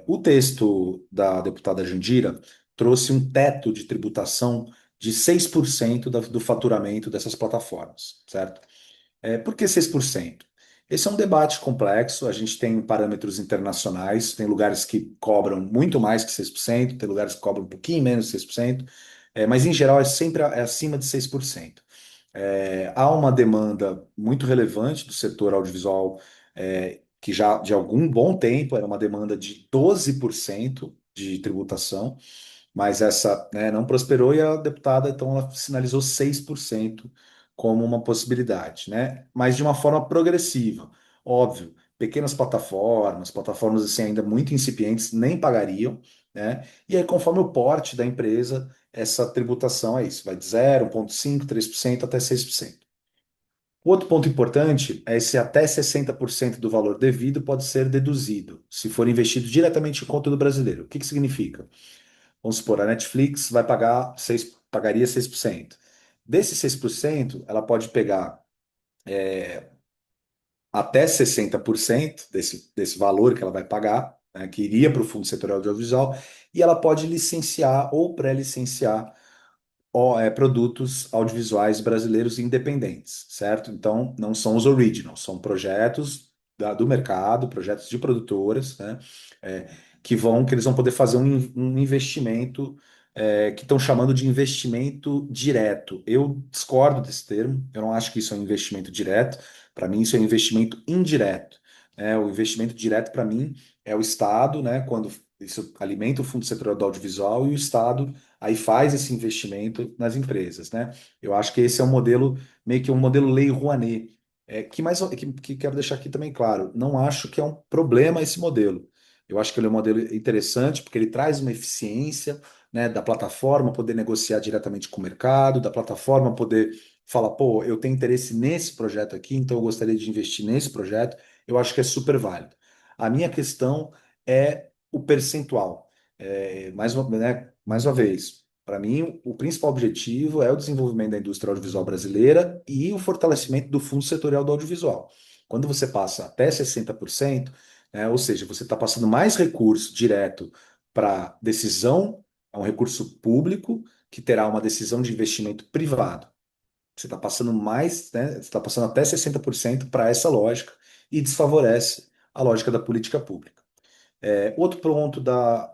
O texto da deputada Jandira trouxe um teto de tributação de 6% do faturamento dessas plataformas, certo? Por que 6%? Esse é um debate complexo, a gente tem parâmetros internacionais, tem lugares que cobram muito mais que 6%, tem lugares que cobram um pouquinho menos de 6%, mas em geral é sempre acima de 6%. Há uma demanda muito relevante do setor audiovisual, que já de algum bom tempo era uma demanda de 12% de tributação, mas essa, né, não prosperou e a deputada, então, ela sinalizou 6% como uma possibilidade, né? Mas de uma forma progressiva. Óbvio, pequenas plataformas, plataformas assim ainda muito incipientes, nem pagariam, né? E aí, conforme o porte da empresa, essa tributação é isso, vai de 0,5%, 3% até 6%. O outro ponto importante é esse até 60% do valor devido pode ser deduzido, se for investido diretamente em conta do brasileiro. O que que significa? Vamos supor, a Netflix vai pagaria 6%. Desses 6%, ela pode pegar até 60% desse valor que ela vai pagar, né, que iria para o Fundo Setorial Audiovisual, e ela pode licenciar ou pré-licenciar produtos audiovisuais brasileiros independentes, certo? Então, não são os originals, são projetos do mercado, projetos de produtoras, né? é, que eles vão poder fazer um investimento que estão chamando de investimento direto. Eu discordo desse termo, eu não acho que isso é um investimento direto, para mim isso é um investimento indireto. O investimento direto, para mim, é o Estado, né? Quando isso alimenta o Fundo Setorial do Audiovisual e o Estado aí faz esse investimento nas empresas, né? Eu acho que esse é um modelo, meio que um modelo Lei Rouanet, que quero deixar aqui também claro, não acho que é um problema esse modelo. Eu acho que ele é um modelo interessante porque ele traz uma eficiência, né, da plataforma poder negociar diretamente com o mercado, da plataforma poder falar, pô, eu tenho interesse nesse projeto aqui, então eu gostaria de investir nesse projeto. Eu acho que é super válido. A minha questão é o percentual. Mais uma vez, para mim, o principal objetivo é o desenvolvimento da indústria audiovisual brasileira e o fortalecimento do Fundo Setorial do Audiovisual. Quando você passa até 60%, né, ou seja, você está passando mais recurso direto para decisão, é um recurso público que terá uma decisão de investimento privado. Você está passando mais, né, você está passando até 60% para essa lógica e desfavorece a lógica da política pública. Outro ponto da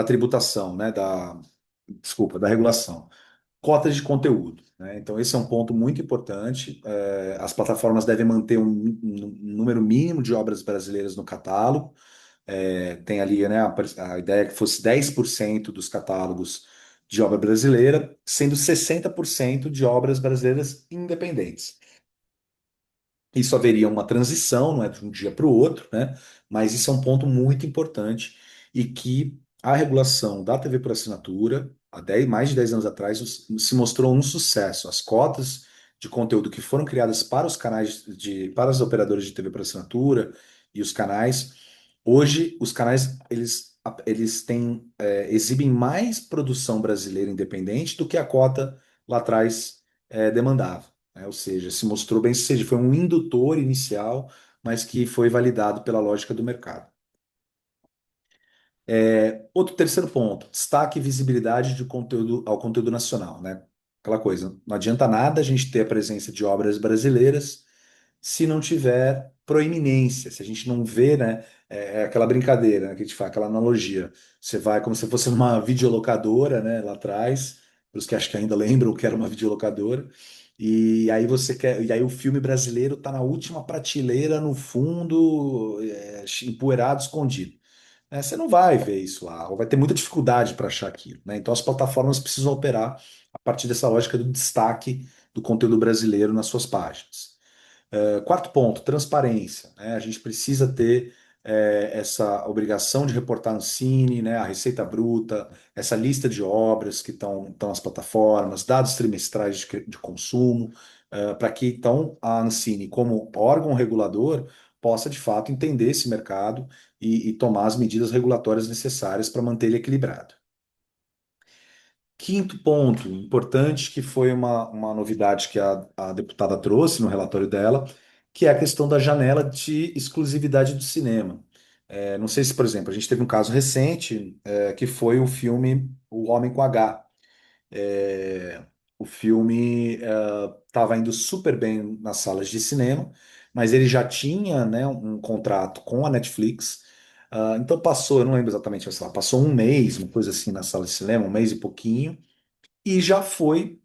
tributação, né, desculpa, da regulação. cotas de conteúdo, né? Então, esse é um ponto muito importante. As plataformas devem manter um número mínimo de obras brasileiras no catálogo. Tem ali, né, a ideia é que fosse 10% dos catálogos de obra brasileira, sendo 60% de obras brasileiras independentes. Isso haveria uma transição, não é de um dia para o outro, né? Mas isso é um ponto muito importante e que a regulação da TV por assinatura, mais de 10 anos atrás, se mostrou um sucesso. As cotas de conteúdo que foram criadas para os canais para as operadoras de TV por assinatura e os canais, hoje os canais eles têm exibem mais produção brasileira independente do que a cota lá atrás demandava, né? Ou seja, se mostrou bem sucedido, foi um indutor inicial, mas que foi validado pela lógica do mercado. Outro terceiro ponto, destaque e visibilidade de conteúdo ao conteúdo nacional, né? Aquela coisa, não adianta nada a gente ter a presença de obras brasileiras se não tiver proeminência, se a gente não vê, né? É aquela brincadeira, né, que a gente faz, aquela analogia. Você vai como se fosse numa videolocadora, né, lá atrás, para os que acho que ainda lembram o que era uma videolocadora. E aí e aí o filme brasileiro está na última prateleira, no fundo, empoeirado, escondido, né? Você não vai ver isso lá, ou vai ter muita dificuldade para achar aquilo, né? Então as plataformas precisam operar a partir dessa lógica do destaque do conteúdo brasileiro nas suas páginas. Quarto ponto, transparência, né? A gente precisa ter essa obrigação de reportar no Cine, né? A receita bruta, essa lista de obras que estão nas plataformas, dados trimestrais de consumo, para que então a Ancine, como órgão regulador, possa de fato entender esse mercado e tomar as medidas regulatórias necessárias para manter ele equilibrado. Quinto ponto, importante, que foi uma novidade que a deputada trouxe no relatório dela, que é a questão da janela de exclusividade do cinema. Não sei se, por exemplo, a gente teve um caso recente, que foi o filme O Homem com H. É, o filme estava indo super bem nas salas de cinema, mas ele já tinha, né, um contrato com a Netflix. Então passou, eu não lembro exatamente, sei lá, passou um mês, uma coisa assim, na sala de cinema, um mês e pouquinho, e já foi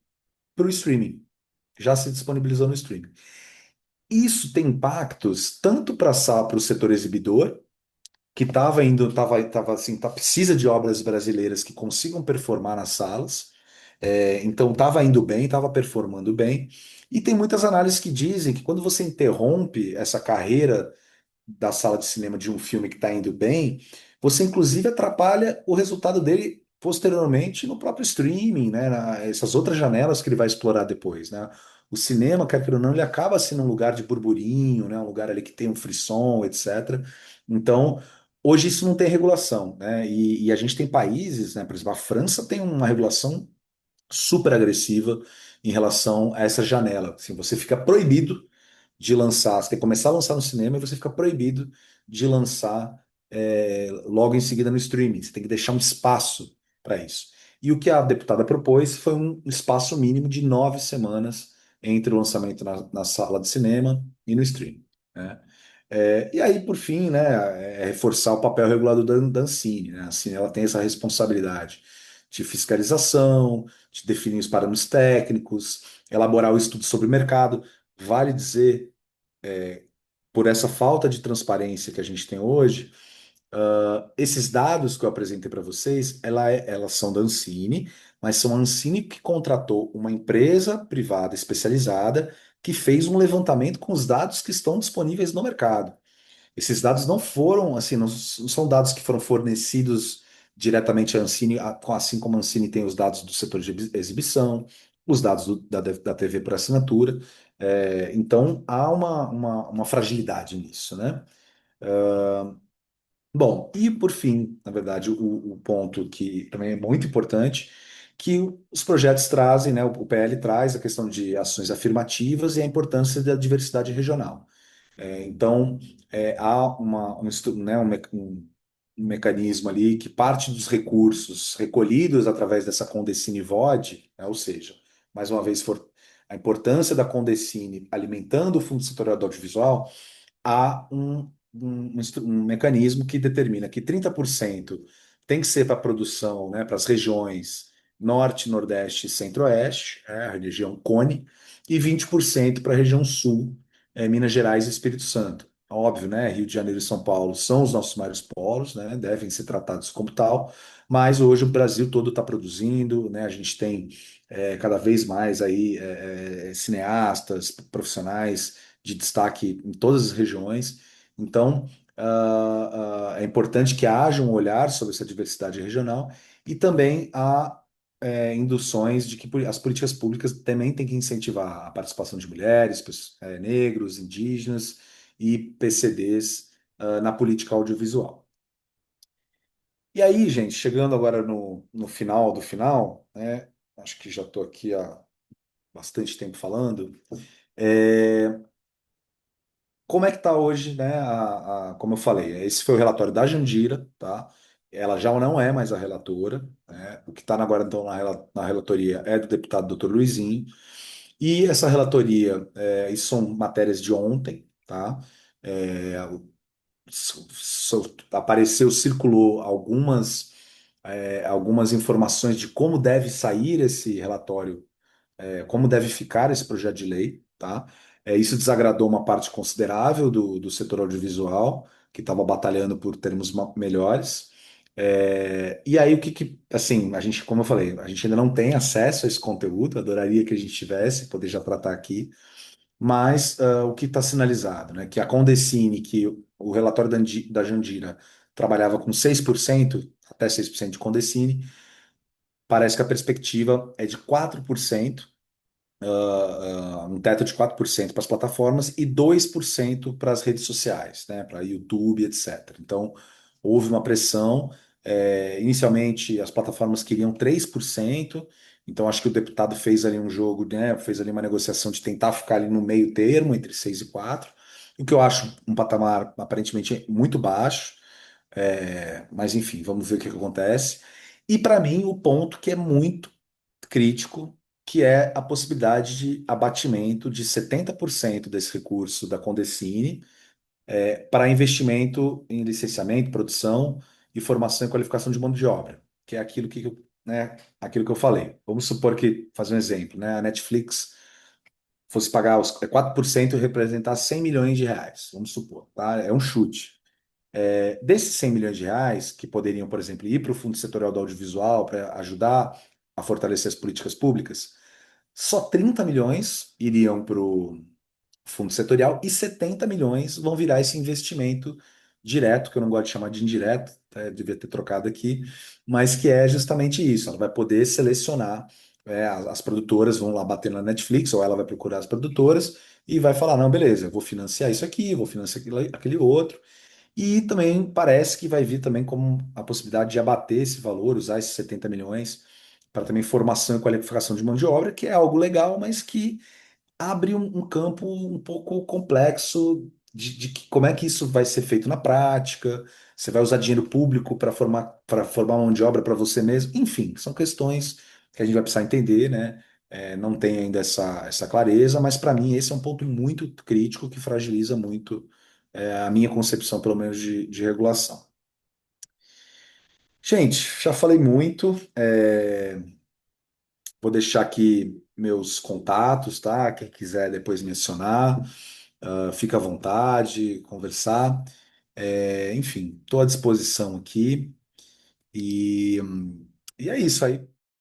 para o streaming, já se disponibilizou no streaming. Isso tem impactos tanto para o setor exibidor, que estava indo, tava assim, precisa de obras brasileiras que consigam performar nas salas. Então estava indo bem, estava performando bem. E tem muitas análises que dizem que quando você interrompe essa carreira da sala de cinema de um filme que está indo bem, você inclusive atrapalha o resultado dele posteriormente no próprio streaming, né? Essas outras janelas que ele vai explorar depois, né? O cinema, quer queira ou não, ele acaba sendo um lugar de burburinho, né? Um lugar ali que tem um frisson, etc. Então, hoje isso não tem regulação, né? E a gente tem países, né? Por exemplo, a França tem uma regulação super agressiva em relação a essa janela. Assim, você fica proibido de lançar, você tem que começar a lançar no cinema e você fica proibido de lançar logo em seguida no streaming. Você tem que deixar um espaço para isso. E o que a deputada propôs foi um espaço mínimo de 9 semanas entre o lançamento na sala de cinema e no streaming, né? E aí, por fim, né, reforçar o papel regulador da Ancine, né? A Ancine, ela tem essa responsabilidade de fiscalização, de definir os parâmetros técnicos, elaborar o estudo sobre o mercado. Vale dizer, por essa falta de transparência que a gente tem hoje, esses dados que eu apresentei para vocês, elas são da Ancine, mas são a Ancine que contratou uma empresa privada especializada que fez um levantamento com os dados que estão disponíveis no mercado. Esses dados não foram, assim, não são dados que foram fornecidos diretamente à Ancine, assim como a Ancine tem os dados do setor de exibição, os dados da TV por assinatura. Então, há uma fragilidade nisso, né? Bom, e por fim, na verdade, o ponto que também é muito importante, que os projetos trazem, né? O PL traz a questão de ações afirmativas e a importância da diversidade regional. Então, há né, um mecanismo ali que parte dos recursos recolhidos através dessa Condecine VOD, né, ou seja, mais uma vez, a importância da Condecine alimentando o Fundo Setorial do Audiovisual, há um mecanismo que determina que 30% tem que ser para a produção, né, para as regiões Norte, Nordeste e Centro-Oeste, a região Cone, e 20% para a região Sul, Minas Gerais e Espírito Santo. Óbvio, né? Rio de Janeiro e São Paulo são os nossos maiores polos, né? Devem ser tratados como tal, mas hoje o Brasil todo está produzindo, né? A gente tem cada vez mais aí cineastas, profissionais de destaque em todas as regiões. Então, é importante que haja um olhar sobre essa diversidade regional e também há induções de que as políticas públicas também têm que incentivar a participação de mulheres, negros, indígenas e PCDs na política audiovisual. E aí, gente, chegando agora no final do final, né? Acho que já estou aqui há bastante tempo falando. é, Como é que está hoje, né? Como eu falei, esse foi o relatório da Jandira, tá? Ela já não é mais a relatora, né? O que está agora, então, na relatoria é do deputado Dr. Luizinho. E essa relatoria, isso são matérias de ontem, tá? É, Apareceu, circulou algumas informações de como deve sair esse relatório, como deve ficar esse projeto de lei, tá? Isso desagradou uma parte considerável do setor audiovisual, que estava batalhando por termos melhores. E aí, assim, a gente, como eu falei, a gente ainda não tem acesso a esse conteúdo, adoraria que a gente tivesse, poder já tratar aqui, mas o que está sinalizado, né? Que a Condecine, que o relatório da Jandira trabalhava com 6%, até 6% de Condecine, parece que a perspectiva é de 4%, um teto de 4% para as plataformas e 2% para as redes sociais, né, para YouTube, etc. Então, houve uma pressão. Inicialmente, as plataformas queriam 3%, então acho que o deputado fez ali um jogo, né, fez ali uma negociação de tentar ficar ali no meio termo, entre 6 e 4, o que eu acho um patamar aparentemente muito baixo, mas enfim, vamos ver o que acontece. E para mim, o ponto que é muito crítico, que é a possibilidade de abatimento de 70% desse recurso da Condecine para investimento em licenciamento, produção e formação e qualificação de mão de obra, que é aquilo que eu falei. Vamos supor que, fazer um exemplo, né, a Netflix fosse pagar os 4% e representar 100 milhões de reais, vamos supor, tá? É um chute. Desses 100 milhões de reais, que poderiam, por exemplo, ir para o Fundo Setorial do Audiovisual para ajudar a fortalecer as políticas públicas, só 30 milhões iriam para o fundo setorial e 70 milhões vão virar esse investimento direto, que eu não gosto de chamar de indireto, eu devia ter trocado aqui, mas que é justamente isso. Ela vai poder selecionar, as produtoras vão lá bater na Netflix, ou ela vai procurar as produtoras e vai falar, não, beleza, eu vou financiar isso aqui, vou financiar aquele outro. E também parece que vai vir também como a possibilidade de abater esse valor, usar esses 70 milhões para também formação e qualificação de mão de obra, que é algo legal, mas que abre um campo um pouco complexo como é que isso vai ser feito na prática. Você vai usar dinheiro público para formar mão de obra para você mesmo. Enfim, são questões que a gente vai precisar entender, né? Não tem ainda essa clareza, mas para mim esse é um ponto muito crítico que fragiliza muito a minha concepção, pelo menos, de regulação. Gente, já falei muito. Vou deixar aqui meus contatos, tá? Quem quiser depois me acionar, fica à vontade, conversar. Enfim, estou à disposição aqui e, e é isso aí.